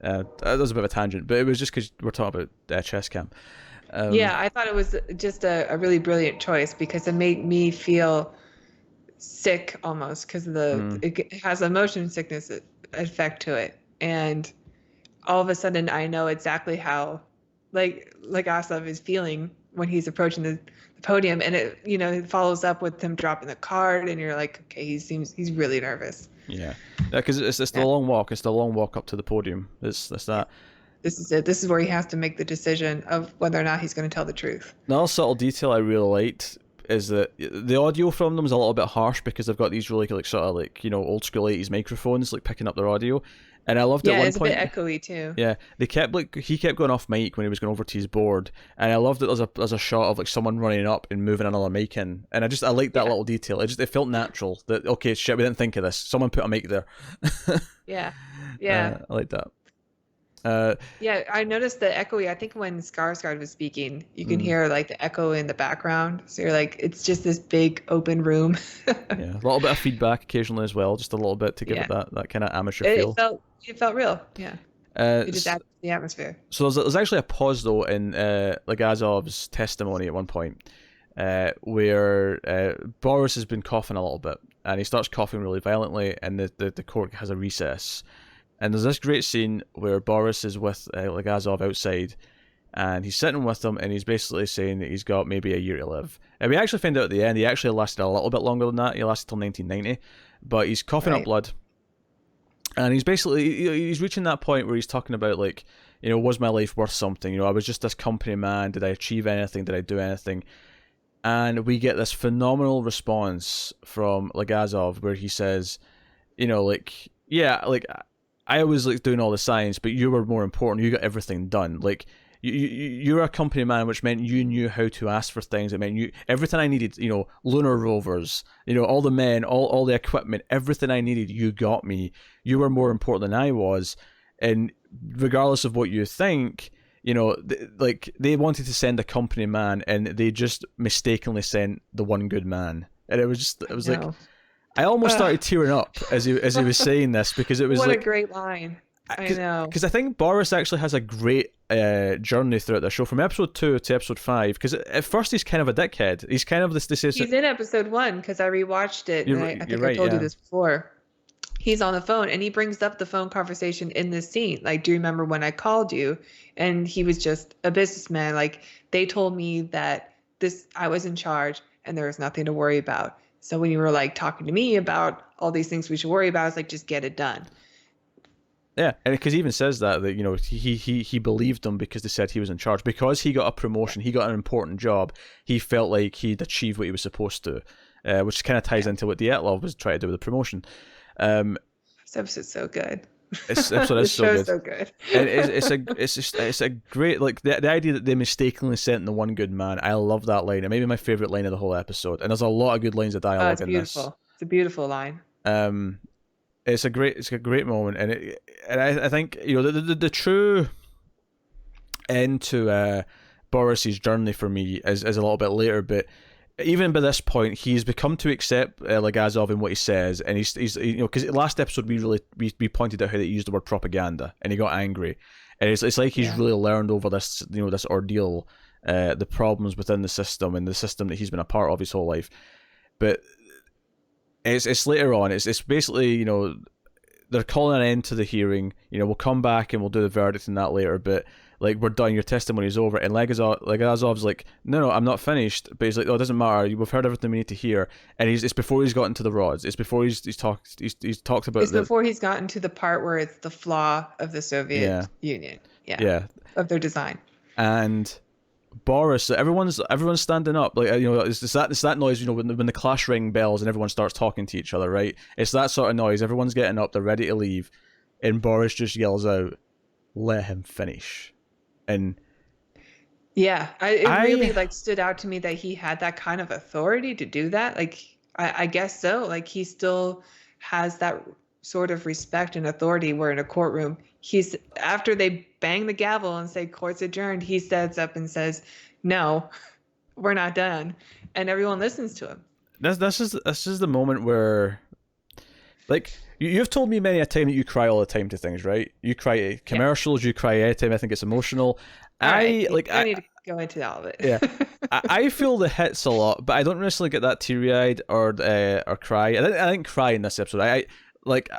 that was a bit of a tangent, but it was just because we're talking about chess cam. Yeah, I thought it was just a really brilliant choice because it made me feel sick almost because it has a motion sickness effect to it, and all of a sudden I know exactly how like Asaf is feeling when he's approaching the podium, and it follows up with him dropping the card, and you're like, okay, he's really nervous. Yeah, because it's the long walk. It's the long walk up to the podium. It's that. This is it. This is where he has to make the decision of whether or not he's going to tell the truth. Another subtle detail I really liked is that the audio from them is a little bit harsh because they've got these really like sort of like old school 80s microphones like picking up their audio, and I loved at one it's point. Yeah, it's a bit echoey too. Yeah, he kept going off mic when he was going over to his board, and I loved that there's a shot of like someone running up and moving another mic in, and I liked that little detail. It felt natural that okay shit we didn't think of this. Someone put a mic there. Yeah. I like that. Yeah, I noticed the echoey. I think when Skarsgård was speaking, you can hear like the echo in the background. So you're like, it's just this big open room. Yeah, a little bit of feedback occasionally as well, just a little bit to give it that kind of amateur feel. It felt real. Yeah. It just added to the atmosphere. So there's actually a pause though in Legazov's testimony at one point, where Boris has been coughing a little bit, and he starts coughing really violently, and the court has a recess. And there's this great scene where Boris is with Legazov outside, and he's sitting with him, and he's basically saying that he's got maybe a year to live. And we actually find out at the end he actually lasted a little bit longer than that. He lasted till 1990, but he's coughing up blood, and he's reaching that point where he's talking about like, was my life worth something? I was just this company man. Did I achieve anything? Did I do anything? And we get this phenomenal response from Legazov where he says, I was like doing all the science, but you were more important. You got everything done. Like you're a company man, which meant you knew how to ask for things. It meant everything I needed. Lunar rovers. All the men, all the equipment, everything I needed. You got me. You were more important than I was. And regardless of what you think, they wanted to send a company man, and they just mistakenly sent the one good man. And it was like. I almost started tearing up as he was saying this because it was what a great line. I know, because I think Boris actually has a great journey throughout the show from episode 2 to episode 5. Because at first he's kind of a dickhead. He's kind of this. He's in episode 1 because I rewatched it. And I think I told you this before. He's on the phone and he brings up the phone conversation in this scene. Like, do you remember when I called you? And he was just a businessman. Like, they told me that I was in charge and there was nothing to worry about. So when you were like talking to me about all these things we should worry about, it's like, just get it done. Yeah, and because he even says that he believed them because they said he was in charge. Because he got a promotion, he got an important job, he felt like he'd achieved what he was supposed to, which kind of ties into what Dietlov was trying to do with the promotion. This episode's so good. This episode is so good. So good. And it's a great, like, the idea that they mistakenly sent the one good man. I love that line. It may be my favorite line of the whole episode. And there's a lot of good lines of dialogue in this. It's a beautiful line. It's a great moment, and I think the true end to Boris's journey for me is a little bit later, but even by this point, he's become to accept Legazov and what he says, and he's because last episode we pointed out how they used the word propaganda, and he got angry, and it's like he's really learned over this this ordeal, the problems within the system and the system that he's been a part of his whole life, but it's later on. It's basically they're calling an end to the hearing. We'll come back and we'll do the verdict and that later, but. Like, we're done, your testimony's over. And Legazov's like, no, I'm not finished. But he's like, oh, it doesn't matter. We've heard everything we need to hear. And it's before he's gotten to the rods. It's before he's talked about It's before he's gotten to the part where it's the flaw of the Soviet Union. Yeah. Of their design. And Boris, everyone's standing up. Like, it's that noise, when the clash ring bells and everyone starts talking to each other, right? It's that sort of noise. Everyone's getting up, they're ready to leave. And Boris just yells out, let him finish. And Yeah, it really I like stood out to me that he had that kind of authority to do that. Like, I guess so. Like, he still has that sort of respect and authority where in a courtroom, he's after they bang the gavel and say court's adjourned, he stands up and says, "No, we're not done," and everyone listens to him. this is the moment where, like, you've told me many a time that you cry all the time to things, right? You cry at Yeah. commercials, you cry anytime I think it's emotional. All right. I like I need to go into all of Yeah, it. I feel the hits a lot, but I don't necessarily get that teary eyed or cry. I didn't cry in this episode. Like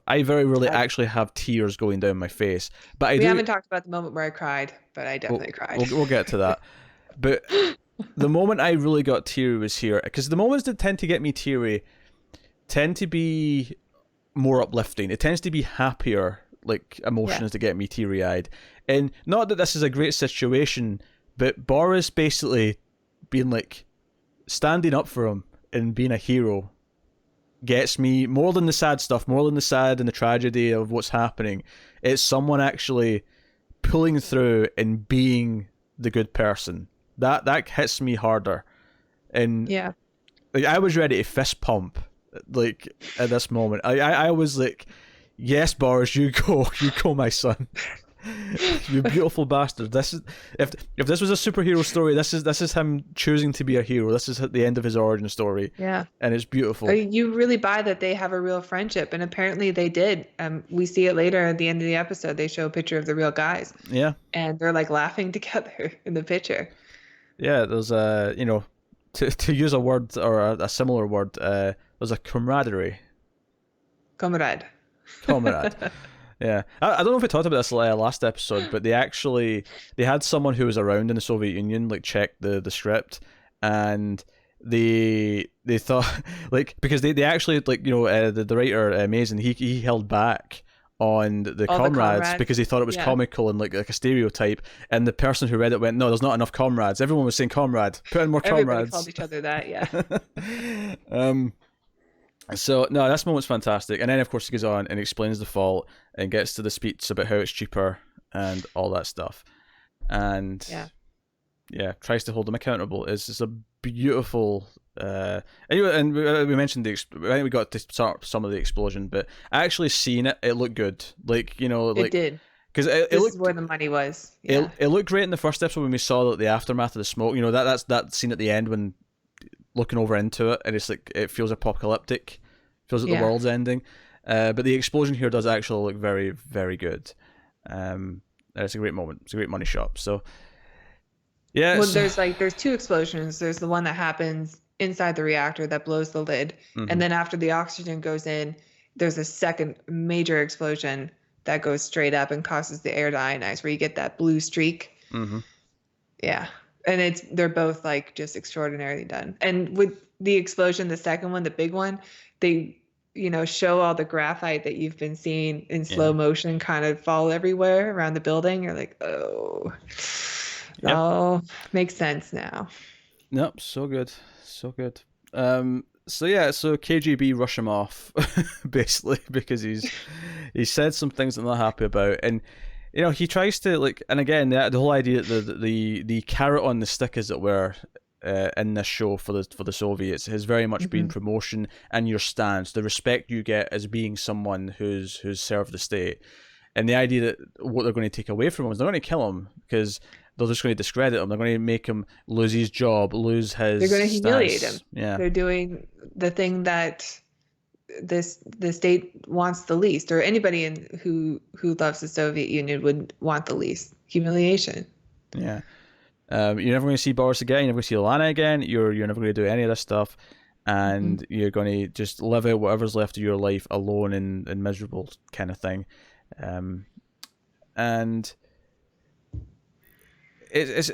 I very rarely actually have tears going down my face, but I We do. haven't talked about the moment where I cried, but I definitely cried. We'll get to that. But the moment I really got teary was here, because the moments that tend to get me teary tend to be more uplifting. It tends to be happier, like, emotions that get me teary eyed. And not that this is a great situation, but Boris basically being like standing up for him and being a hero gets me more than the sad stuff, more than the sad and the tragedy of what's happening. It's someone actually pulling through and being the good person. That hits me harder. And Yeah. like, I was ready to fist pump, like, at this moment. I was like, yes, Boris, you go, my son. You beautiful bastard. This is if this was a superhero story, this is him choosing to be a hero. This is at the end of his origin story. Yeah. And it's beautiful. You really buy that they have a real friendship, and apparently they did. We see it later at the end of the episode. They show a picture of the real guys. Yeah. And they're like laughing together in the picture. Yeah, there's a, to use a word or a similar word, there's a camaraderie. Comrade. Comrade. Yeah, I don't know if we talked about this last episode, but they had someone who was around in the Soviet Union like check the script, and they thought, like, because they actually, like, the writer, Mason, he held back on the comrades because he thought it was comical and like a stereotype, and the person who read it went, no, there's not enough comrades. Everyone was saying comrade, put in more comrades. Everybody called each other that. Yeah. So no, this moment's fantastic, and then of course he goes on and explains the fault and gets to the speech about how it's cheaper and all that stuff, and tries to hold them accountable. It's just a beautiful. Anyway, and we mentioned I think we got to start some of the explosion, but actually seeing it looked good. Like, like it did, because it this looked is where the money was. Yeah. It looked great in the first episode when we saw the aftermath of the smoke. That's that scene at the end when looking over into it, and it's like it feels apocalyptic, feels like the world's ending. But the explosion here does actually look very, very good. It's a great moment. It's a great money shot. So yeah. Well, there's two explosions. There's the one that happens inside the reactor that blows the lid, and then after the oxygen goes in, there's a second major explosion that goes straight up and causes the air to ionize, where you get that blue streak. Yeah. And they're both like just extraordinarily done. And with the explosion, the second one, the big one, they, show all the graphite that you've been seeing in slow motion kind of fall everywhere around the building. You're like, oh, makes sense now. Nope. So good. So good. So KGB rush him off basically because he said some things that they're not happy about, and he tries to, like, and again the whole idea that the carrot on the stick, as it were, in this show for the Soviets has very much been promotion and your stance, the respect you get as being someone who's served the state, and the idea that what they're going to take away from him is they're going to kill him because they're just going to discredit him. They're going to make him lose his job, lose his. They're going to humiliate him. Yeah, they're doing the thing that the state wants the least, or anybody who loves the Soviet Union would want the least: humiliation. Yeah. You're never going to see Boris again. You're never going to see Lana again. You're never going to do any of this stuff, and you're going to just live out whatever's left of your life alone and miserable kind of thing. And it's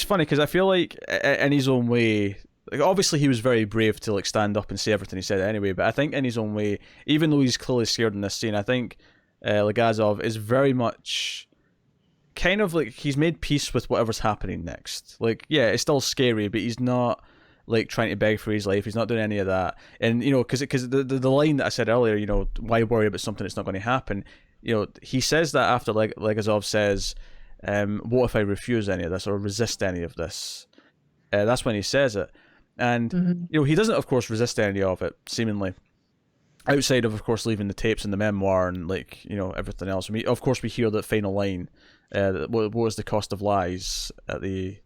funny because I feel like in his own way, like, obviously he was very brave to like stand up and say everything he said anyway, but I think in his own way, even though he's clearly scared in this scene, I think Legazov is very much kind of like he's made peace with whatever's happening next. Like, yeah, it's still scary, but he's not like trying to beg for his life. He's not doing any of that. And because the line that I said earlier, why worry about something that's not going to happen? he says that after Legazov says, what if I refuse any of this or resist any of this? That's when he says it. And, he doesn't, of course, resist any of it, seemingly. Outside of course, leaving the tapes and the memoir and, everything else. Of course, we hear that final line, what was the cost of lies at the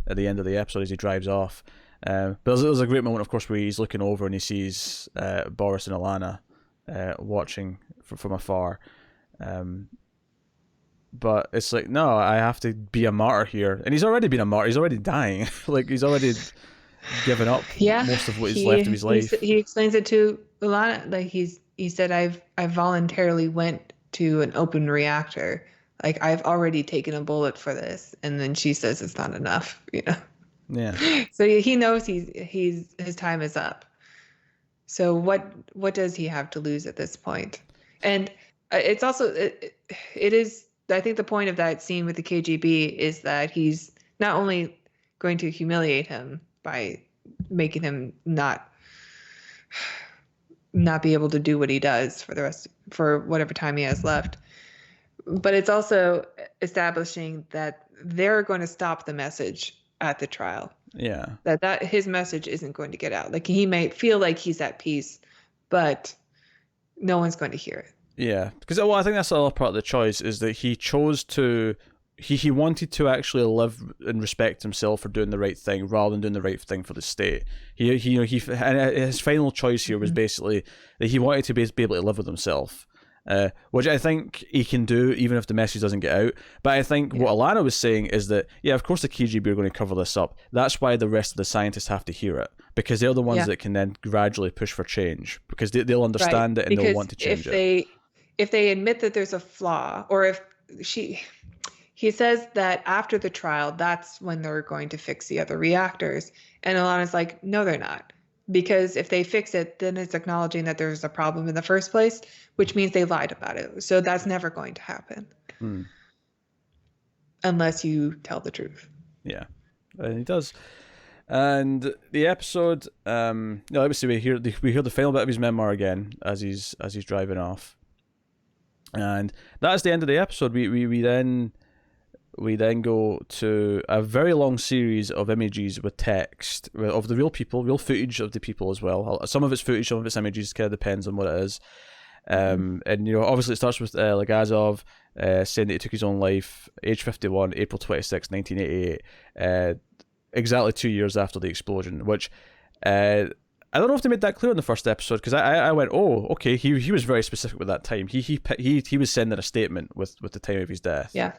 end of the episode as he drives off. But there's a great moment, of course, where he's looking over and he sees Boris and Alana watching from afar. But it's like, no, I have to be a martyr here. And he's already been a martyr. He's already dying. He's already given up most of what is left of his life. He explains it to Alana. He said, I voluntarily went to an open reactor. I've already taken a bullet for this. And then she says it's not enough, Yeah. So he knows his time is up. So what does he have to lose at this point? And it's also it is, I think the point of that scene with the KGB is that he's not only going to humiliate him by making him not be able to do what he does for whatever time he has left, but it's also establishing that they're going to stop the message at the trial. Yeah. That his message isn't going to get out. He may feel like he's at peace, but no one's going to hear it. Yeah, because I think that's another part of the choice is that he chose to. He wanted to actually live and respect himself for doing the right thing rather than doing the right thing for the state. And his final choice here was basically that he wanted to be able to live with himself, which I think he can do even if the message doesn't get out. But I think what Alana was saying is that, of course the KGB are going to cover this up. That's why the rest of the scientists have to hear it, because they're the ones that can then gradually push for change, because they'll understand it and they'll want to change it. If they admit that there's a flaw, or if he says that after the trial, that's when they're going to fix the other reactors. And Alana's like, no, they're not. Because if they fix it, then it's acknowledging that there's a problem in the first place, which means they lied about it. So that's never going to happen. Unless you tell the truth. Yeah, and he does. And the episode, obviously we hear the final bit of his memoir again as he's driving off. And that's the end of the episode. We then go to a very long series of images with text of the real people, real footage of the people as well. Some of it's footage, some of it's images. Kind of depends on what it is. And obviously it starts with Legazov saying that he took his own life, age 51, April 26, 1988, exactly 2 years after the explosion. Which I don't know if they made that clear in the first episode, because I went, oh, okay, he was very specific with that time. He was sending a statement with the time of his death. Yeah,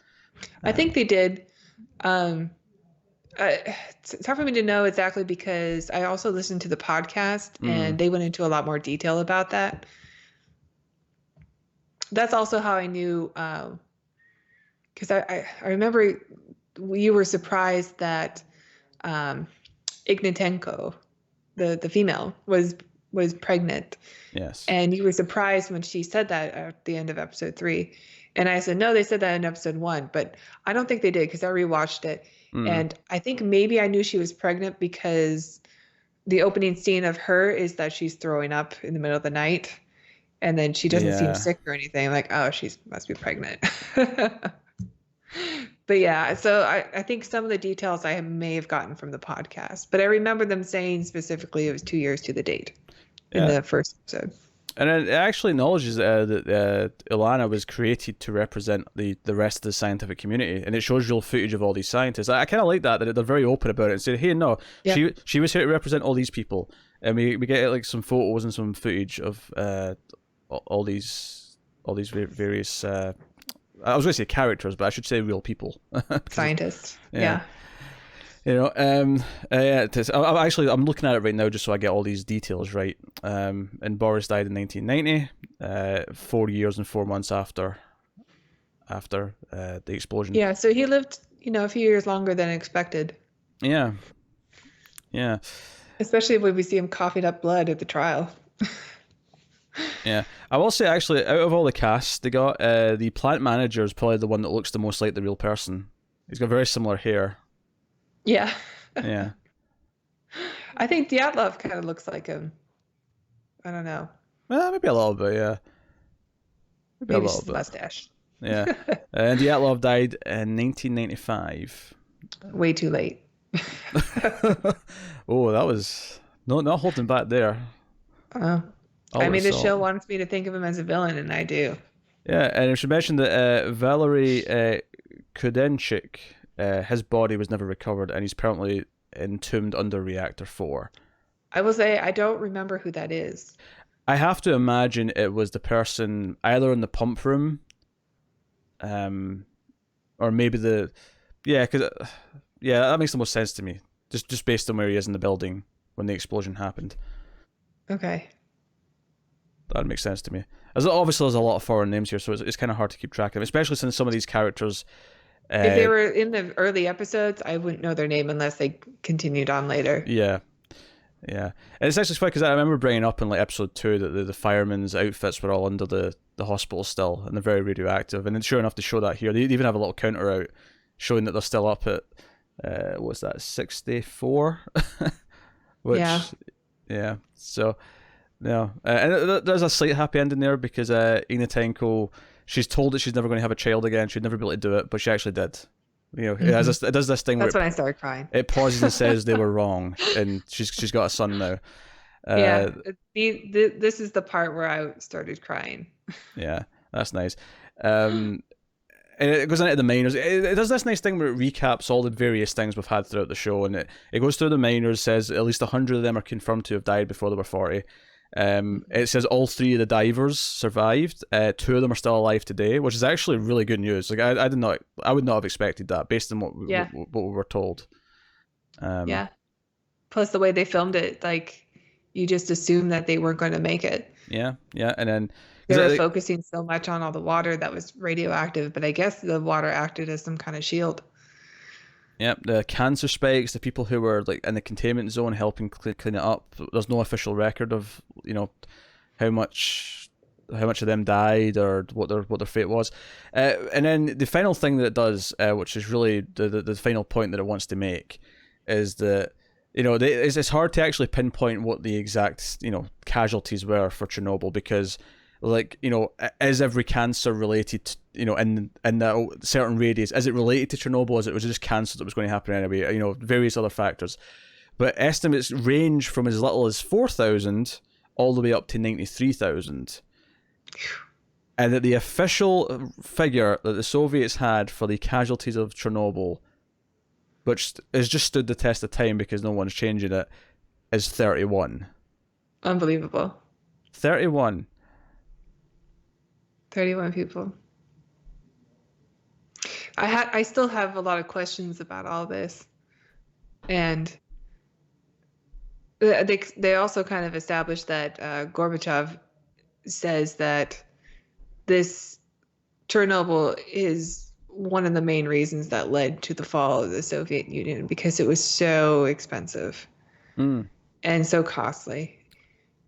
I think they did. It's hard for me to know exactly because I also listened to the podcast and they went into a lot more detail about that. That's also how I knew, because I remember you were surprised that Ignatenko, the female, was pregnant. Yes. And you were surprised when she said that at the end of episode 3. And I said, no, they said that in episode 1, but I don't think they did because I rewatched it. And I think maybe I knew she was pregnant because the opening scene of her is that she's throwing up in the middle of the night. And then she doesn't seem sick or anything. I'm like, oh, she must be pregnant. But yeah, so I think some of the details I may have gotten from the podcast, but I remember them saying specifically it was 2 years to the date in the first episode. And it actually acknowledges that Ilana was created to represent the rest of the scientific community, and it shows real footage of all these scientists. I kind of like that they're very open about it and say, hey, no, she was here to represent all these people, and we get like some photos and some footage of all these various. I was going to say characters, but I should say real people. Scientists. Yeah. You know, I'm looking at it right now just so I get all these details right. And Boris died in 1990, 4 years and 4 months after the explosion. Yeah, so he lived, a few years longer than expected. Yeah. Especially when we see him coughing up blood at the trial. Yeah, I will say actually, out of all the cast they got, the plant manager is probably the one that looks the most like the real person. He's got very similar hair. Yeah. Yeah. I think Dyatlov kind of looks like him. I don't know. Well, maybe a little bit, yeah. Maybe a Maybe it's little just the bit. mustache. Yeah. And Dyatlov died in 1995. Way too late. Oh, that was not holding back there. Uh, All I but mean, the salt. show wants me to think of him as a villain, and I do. Yeah, and I should mention that Valery Kudenchik, his body was never recovered, and he's permanently entombed under Reactor 4. I will say I don't remember who that is. I have to imagine it was the person either in the pump room, or maybe yeah, because yeah, that makes the most sense to me. Just based on where he is in the building when the explosion happened. Okay. That makes sense to me. As obviously there's a lot of foreign names here, so it's kind of hard to keep track of them, especially since some of these characters. If they were in the early episodes, I wouldn't know their name unless they continued on later. Yeah, yeah, and it's actually funny because I remember bringing up in like episode 2 that the firemen's outfits were all under the hospital still, and they're very radioactive. And then sure enough, to show that here, they even have a little counter out showing that they're still up at what's that, 64, which Yeah. yeah, so. Yeah, and there's a slight happy ending there because Ignatenko, she's told that she's never going to have a child again. She'd never be able to do it, but she actually did. You know, Mm-hmm. it does this thing That's where when I started crying. it pauses and says they were wrong, and she's got a son now. Yeah. This is the part where I started crying. Yeah, that's nice. And it goes into the minors. It does this nice thing where it recaps all the various things we've had throughout the show, and it goes through the minors, says at least 100 of them are confirmed to have died before they were 40. It says all 3 of the divers survived. 2 of them are still alive today, which is actually really good news. Like I would not have expected that based on Yeah. what we were told. Yeah. Plus the way they filmed it, like you just assume that they weren't going to make it. Yeah, and then They were focusing so much on all the water that was radioactive, but I guess the water acted as some kind of shield. yeah, the cancer spikes, the people who were like in the containment zone helping clean it up. There's no official record of how much of them died or what their fate was. And then the final thing that it does, which is really the final point that it wants to make, is that it's hard to actually pinpoint what the exact casualties were for Chernobyl because is every cancer related to, in that certain radius? Is it related to Chernobyl? Was it just cancer that was going to happen anyway? Various other factors. But estimates range from as little as 4,000 all the way up to 93,000. And that the official figure that the Soviets had for the casualties of Chernobyl, which has just stood the test of time because no one's changing it, is 31. Unbelievable. 31. 31 people. I still have a lot of questions about all this. And they also kind of established that Gorbachev says that this Chernobyl is one of the main reasons that led to the fall of the Soviet Union because it was so expensive and so costly,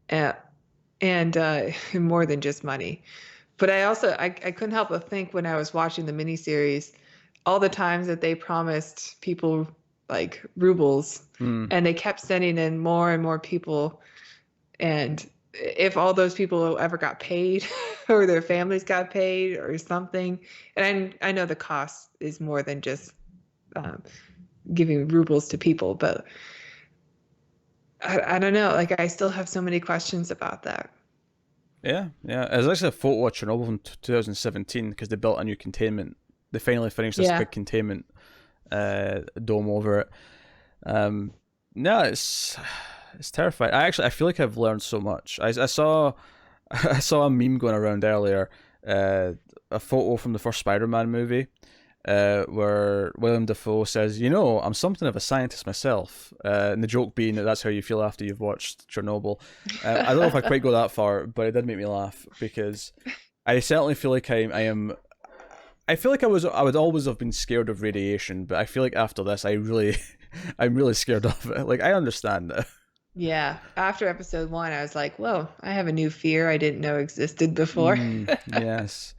and more than just money. But I couldn't help but think when I was watching the miniseries, all the times that they promised people like rubles, and they kept sending in more and more people, and if all those people ever got paid or their families got paid or something, and I know the cost is more than just giving rubles to people, but I don't know. Like I still have so many questions about that. Yeah. There's actually a photo of Chernobyl from 2017 because they built a new containment. They finally finished this big containment dome over it. No, it's terrifying. I feel like I've learned so much. I saw a meme going around earlier, a photo from the first Spider-Man movie, where William Dafoe says, I'm something of a scientist myself, and the joke being that that's how you feel after you've watched Chernobyl. I don't know if I quite go that far, but it did make me laugh because I certainly feel like I am. I feel like I would always have been scared of radiation, but I feel like after this, I'm really scared of it. Like I understand it. Yeah. After episode 1, I was like, whoa, I have a new fear I didn't know existed before. Yes.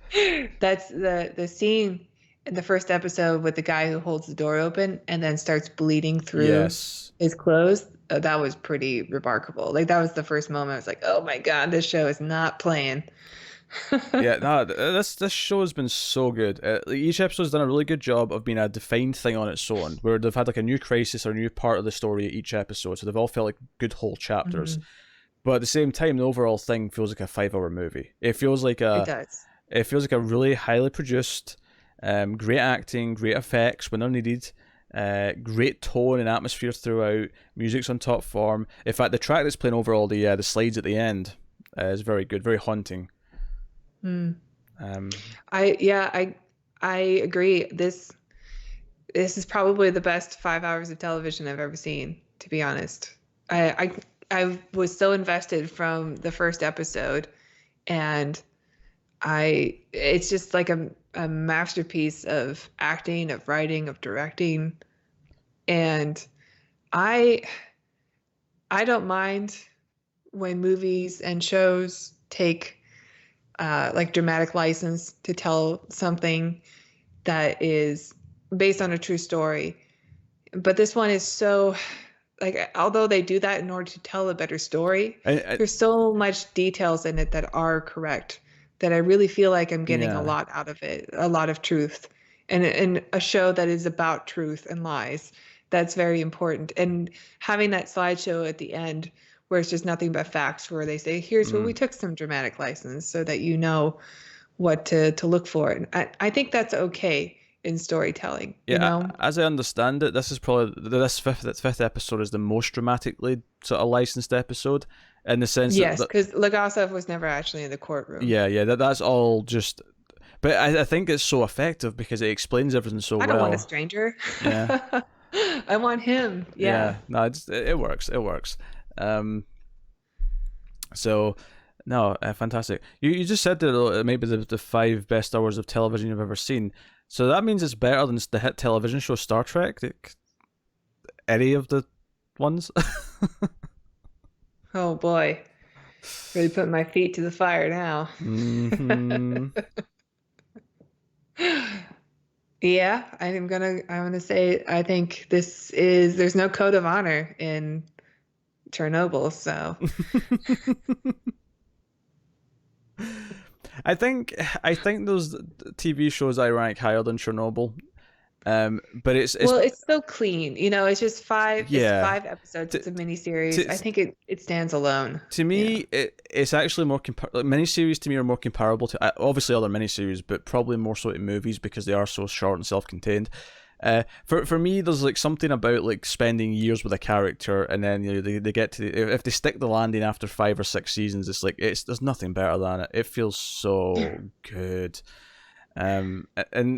That's the scene in the first episode with the guy who holds the door open and then starts bleeding through his clothes. That was pretty remarkable. Like that was the first moment I was like, oh my God, this show is not playing. Yeah, no, this show has been so good. Each episode's done a really good job of being a defined thing on its own, where they've had like a new crisis or a new part of the story each episode, so they've all felt like good whole chapters. Mhm. But at the same time, the overall thing feels like a 5 hour movie. It does. It feels like a really highly produced, great acting, great effects when they're needed, great tone and atmosphere throughout. Music's on top form. In fact, the track that's playing over all the slides at the end is very good, very haunting. Mm. Um, I agree. This is probably the best 5 hours of television I've ever seen, to be honest. I was so invested from the first episode, and it's just like a masterpiece of acting, of writing, of directing. And I I don't mind when movies and shows take like dramatic license to tell something that is based on a true story. But this one is so, like, although they do that in order to tell a better story, I, there's so much details in it that are correct that I really feel like I'm getting a yeah, lot out of it, a lot of truth. And a show that is about truth and lies, that's very important. And having that slideshow at the end where it's just nothing but facts, where they say, here's where we mm, took some dramatic license so that you know what to look for. And I think that's okay in storytelling, you yeah. know? As I understand it, this is probably this fifth episode is the most dramatically sort of licensed episode, in the sense Yes, that because Legasov was never actually in the courtroom. yeah, that's all just. But I think it's so effective because it explains everything so I don't want a well. stranger. Yeah, I want him. Yeah. yeah. No, it works. It works. Um. So, no, fantastic. You just said that maybe the 5 best hours of television you've ever seen. So that means it's better than the hit television show Star Trek. Any of the ones. Oh boy. Really putting my feet to the fire now. Hmm. Yeah, I'm gonna say I think there's no code of honor in Chernobyl, so I think those TV shows I rank higher than Chernobyl. But it's well, it's so clean. It's just it's yeah. 5 episodes. To, It's a mini series. to, I think it stands alone. to Yeah. me, it's actually more like miniseries to me are more comparable to obviously other miniseries, but probably more so to movies because they are so short and self-contained. For me, there's like something about like spending years with a character and then they get to if they stick the landing after 5 or 6 seasons, it's like there's nothing better than it. It feels so good. And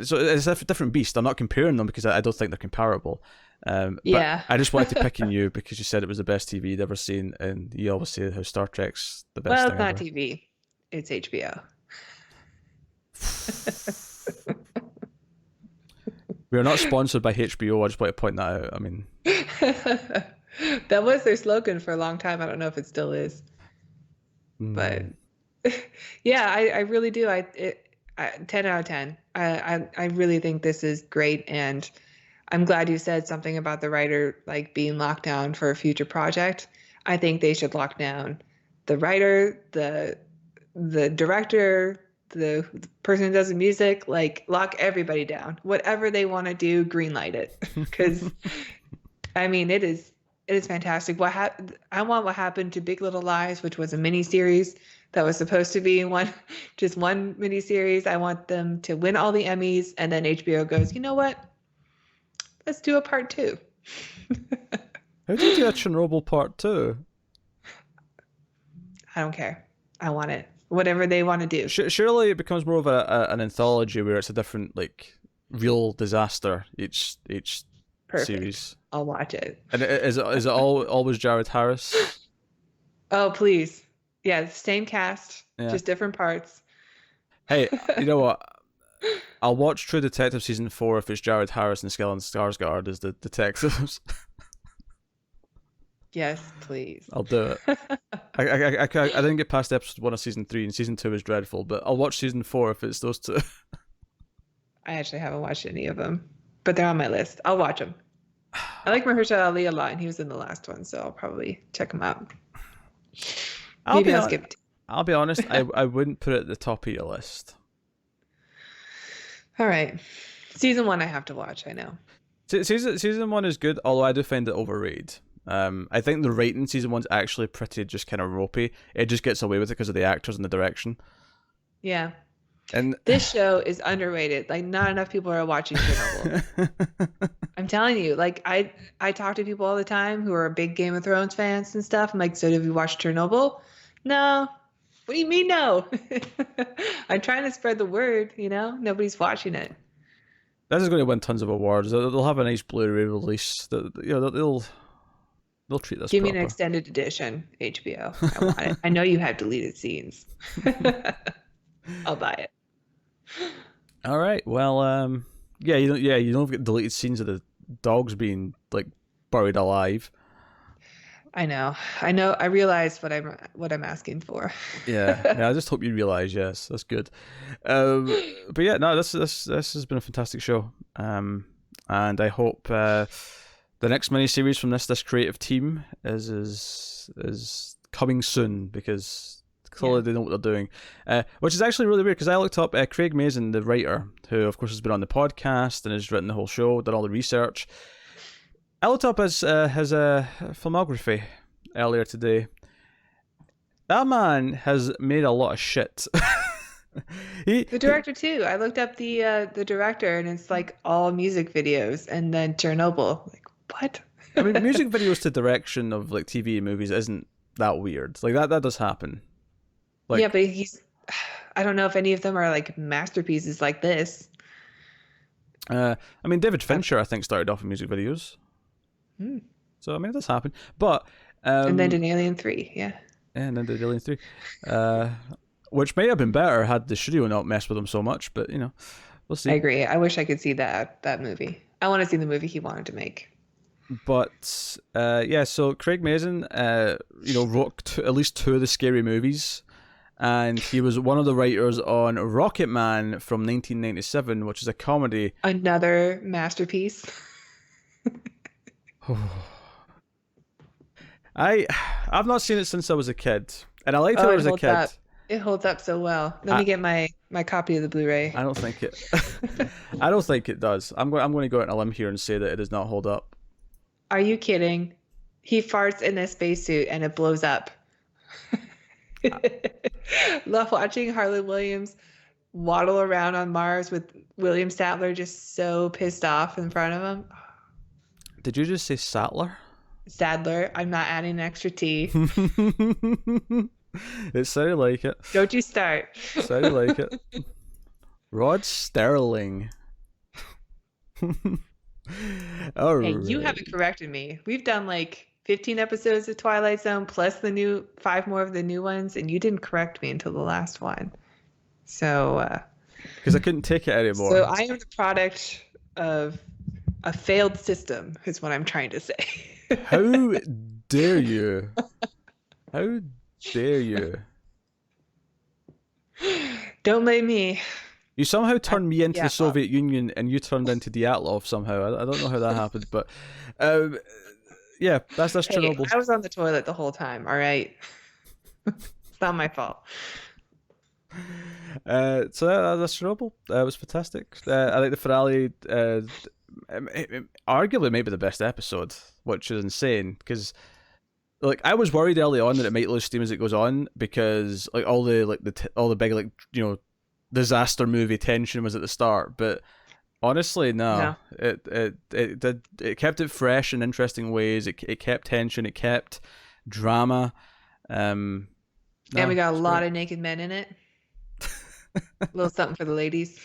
so it's a different beast. I'm not comparing them because I don't think they're comparable. But Yeah. I just wanted to pick on you because you said it was the best TV you'd ever seen, and you always say how Star Trek's the best Well, thing it's not ever. TV. It's HBO. We are not sponsored by HBO. I just want to point that out. I mean, That was their slogan for a long time. I don't know if it still is, but mm, yeah, I really do. 10 out of 10. I really think this is great, and I'm glad you said something about the writer like being locked down for a future project. I think they should lock down the writer, the director, the person who does the music, like lock everybody down. Whatever they want to do, green light it. Because I mean, it is fantastic. I want what happened to Big Little Lies, which was a mini series that was supposed to be just one mini series. I want them to win all the Emmys, and then HBO goes, you know what? Let's do a part two. how do you do a Chernobyl part two? I don't care. I want it. Whatever they want to do. Surely it becomes more of an anthology where it's a different like real disaster each Perfect. series. I'll watch it. And is it always Jared Harris? Oh, please. Yeah, same cast, Yeah. just different parts. Hey, you know what? I'll watch True Detective season 4 if it's Jared Harris and Stellan Skarsgård as the detectives. Yes, please. I'll do it. I didn't get past episode 1 of season 3, and season 2 is dreadful, but I'll watch season 4 if it's those two. I actually haven't watched any of them, but they're on my list. I'll watch them. I like Mahershala Ali a lot, and he was in the last one, so I'll probably check him out. Maybe I'll skip it. I'll be honest, I wouldn't put it at the top of your list. All right. Season 1 I have to watch, I know. Season 1 is good, although I do find it overrated. I think the writing season 1's actually pretty just kind of ropey. It just gets away with it because of the actors and the direction. Yeah. And this show is underrated. Like, not enough people are watching Chernobyl. I'm telling you, like, I talk to people all the time who are big Game of Thrones fans and stuff. I'm like, so have you watched Chernobyl? No. What do you mean no? I'm trying to spread the word, nobody's watching it. This is going to win tons of awards. They'll have a nice Blu-ray release. They'll treat this. Give proper. me an extended edition, HBO. I want it. I know you have deleted scenes. I'll buy it. All right. Well, you don't get deleted scenes of the dogs being like buried alive. I know. I realize what I'm asking for. yeah. I just hope you realize. Yes, that's good. But yeah, no, this has been a fantastic show. And I hope the next miniseries from this creative team is coming soon, because clearly they know what they're doing. Which is actually really weird, because I looked up Craig Mazin, the writer, who of course has been on the podcast and has written the whole show, done all the research. I looked up his filmography earlier today. That man has made a lot of shit. The director too. I looked up the director, and it's like all music videos, and then Chernobyl. Like, what? I mean, music videos to direction of like TV and movies isn't that weird. Like that does happen. Like, yeah, but I don't know if any of them are like masterpieces like this. I mean, David Fincher, I think, started off in music videos. So I mean, it does happen. But and then did Alien 3, yeah. And then did Alien 3, which may have been better had the studio not messed with him so much. But we'll see. I agree. I wish I could see that movie. I want to see the movie he wanted to make. But so Craig Mazin, wrote at least 2 of the Scary Movies, and he was one of the writers on Rocket Man from 1997, which is a comedy. Another masterpiece. I've not seen it since I was a kid, and I liked it when I was a kid. It holds up so well. Let me get my copy of the Blu-ray. I don't think it. I don't think it does. I'm going to go out on a limb here and say that it does not hold up. Are you kidding? He farts in a spacesuit and it blows up. Love watching Harlan Williams waddle around on Mars with William Statler just so pissed off in front of him. Did you just say Sattler? Sadler. I'm not adding an extra T. It sounded like it. Don't you start. It sounded like it. Rod Sterling. All hey, right. you haven't corrected me. We've done like 15 episodes of Twilight Zone plus the new 5 more of the new ones, and you didn't correct me until the last one. So because I couldn't take it anymore. So I am the product of a failed system, is what I'm trying to say. How dare you? How dare you? Don't blame me. You somehow turned me into the Soviet Union, and you turned into Dyatlov somehow. I don't know how that happened, but yeah, that's Chernobyl. I was on the toilet the whole time. All right, it's not my fault. So that's Chernobyl. It was fantastic. I like the finale. Arguably, maybe the best episode, which is insane because, like, I was worried early on that it might lose steam as it goes on because, like, all the big, like, disaster movie tension was at the start, but honestly, no. It kept it fresh in interesting ways. It kept tension. It kept drama. And we got a lot of naked men in it. A little something for the ladies.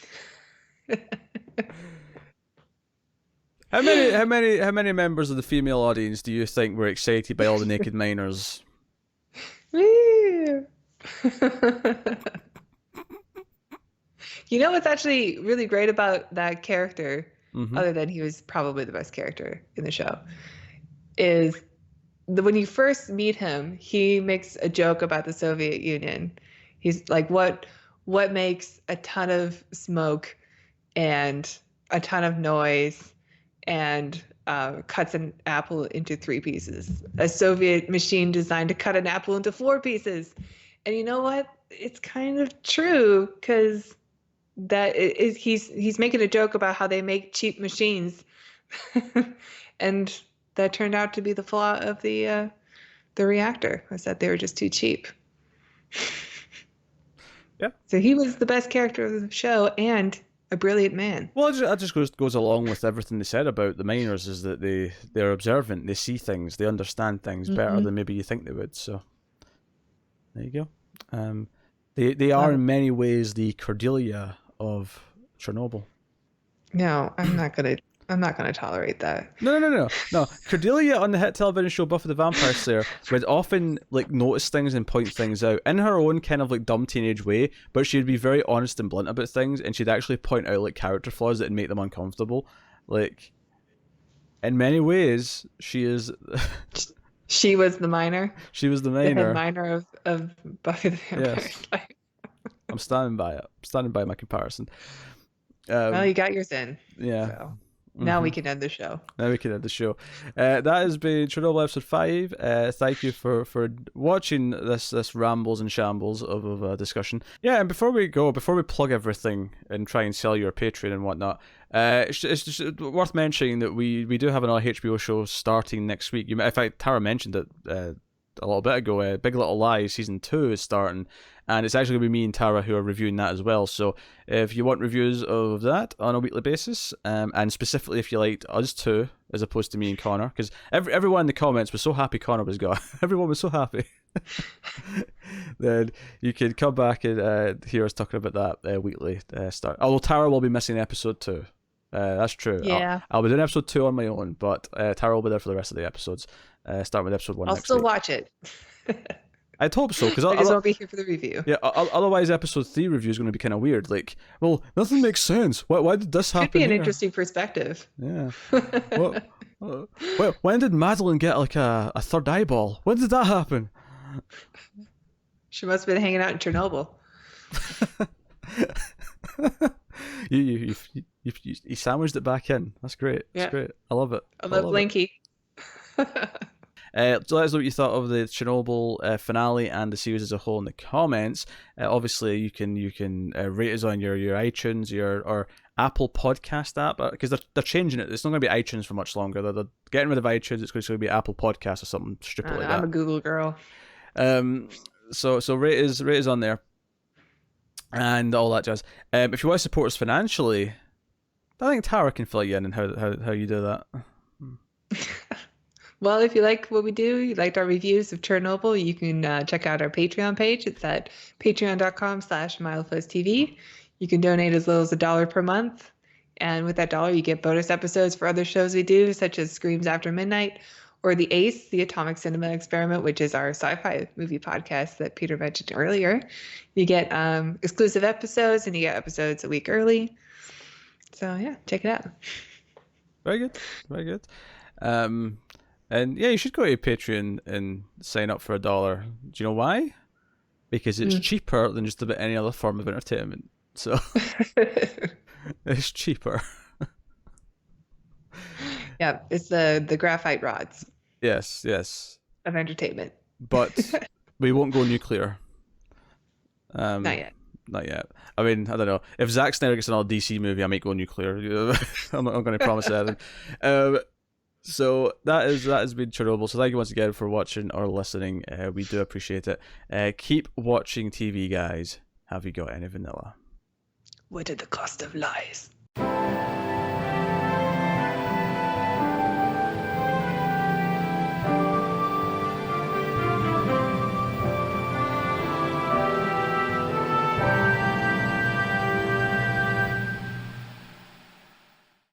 How many members of the female audience do you think were excited by all the naked miners? You know what's actually really great about that character, mm-hmm. other than he was probably the best character in the show, is when you first meet him, he makes a joke about the Soviet Union. He's like, what makes a ton of smoke and a ton of noise and cuts an apple into 3 pieces? A Soviet machine designed to cut an apple into 4 pieces. And you know what? It's kind of true because he's making a joke about how they make cheap machines, and that turned out to be the flaw of the reactor, was that they were just too cheap. Yeah. So he was the best character of the show and a brilliant man. Well, that just goes along with everything they said about the miners, is that they're observant, they see things, they understand things better than maybe you think they would. So there you go. They are in many ways the Cordelia of Chernobyl. No, I'm not gonna tolerate that. No. Cordelia on the hit television show Buffy the Vampire Slayer would often like notice things and point things out in her own kind of like dumb teenage way, but she'd be very honest and blunt about things, and she'd actually point out like character flaws that would make them uncomfortable. Like, in many ways, she is. She was the miner. She was the head miner. miner of Buffy the Vampire Slayer. I'm standing by it. I'm standing by my comparison. Well, you got yours in. Yeah. So. Now we can end the show. That has been Chernobyl episode 5. Thank you for watching this rambles and shambles of a discussion. Yeah, and before we plug everything and try and sell your Patreon and whatnot, it's just worth mentioning that we do have another HBO show starting next week. In fact, Tara mentioned it a little bit ago. Big Little Lies season 2 is starting, and it's actually going to be me and Tara who are reviewing that as well. So if you want reviews of that on a weekly basis, and specifically if you liked us two as opposed to me and Connor, because everyone in the comments was so happy Connor was gone. Everyone was so happy. Then you can come back and hear us talking about that weekly start. Although Tara will be missing episode 2. That's true. Yeah. I'll be doing episode 2 on my own, but Tara will be there for the rest of the episodes. Starting with episode 1 I'll next still week. watch it. I'd hope so, because I just won't be here for the review. Yeah, otherwise episode 3 review is going to be kind of weird. Like, well, nothing makes sense. Why did this happen? Could be an here? interesting perspective. Yeah. When did Madeline get like a third eyeball? When did that happen? She must have been hanging out in Chernobyl. You sandwiched it back in. That's great. That's great. I love it. I love Blinky. So let us know what you thought of the Chernobyl finale and the series as a whole in the comments. Obviously, you can rate us on your iTunes, or Apple Podcast app, because they're changing it. It's not going to be iTunes for much longer. They're getting rid of iTunes. It's going to be Apple Podcast or something stupid like that. I'm a Google girl. So rate us on there and all that jazz. If you want to support us financially, I think Tara can fill you in and how you do that. Well, if you like what we do, you liked our reviews of Chernobyl, you can check out our Patreon page. It's at patreon.com/milefuzz.tv. You can donate as little as $1 per month. And with that $1, you get bonus episodes for other shows we do, such as Screams After Midnight, or The Ace, the Atomic Cinema Experiment, which is our sci-fi movie podcast that Peter mentioned earlier. You get exclusive episodes, and you get episodes a week early. So yeah, check it out. Very good. Very good. And yeah, you should go to Patreon and sign up for $1. Do you know why? Because it's cheaper than just about any other form of entertainment. So it's cheaper. Yeah, it's the graphite rods. Yes. Of entertainment. But we won't go nuclear. Not yet. Not yet. I mean, I don't know. If Zack Snyder gets another DC movie, I might go nuclear. I'm not going to promise that. So that has been Chernobyl. So thank you once again for watching or listening. We do appreciate it. Keep watching TV, guys. Have you got any vanilla? What are the cost of lies?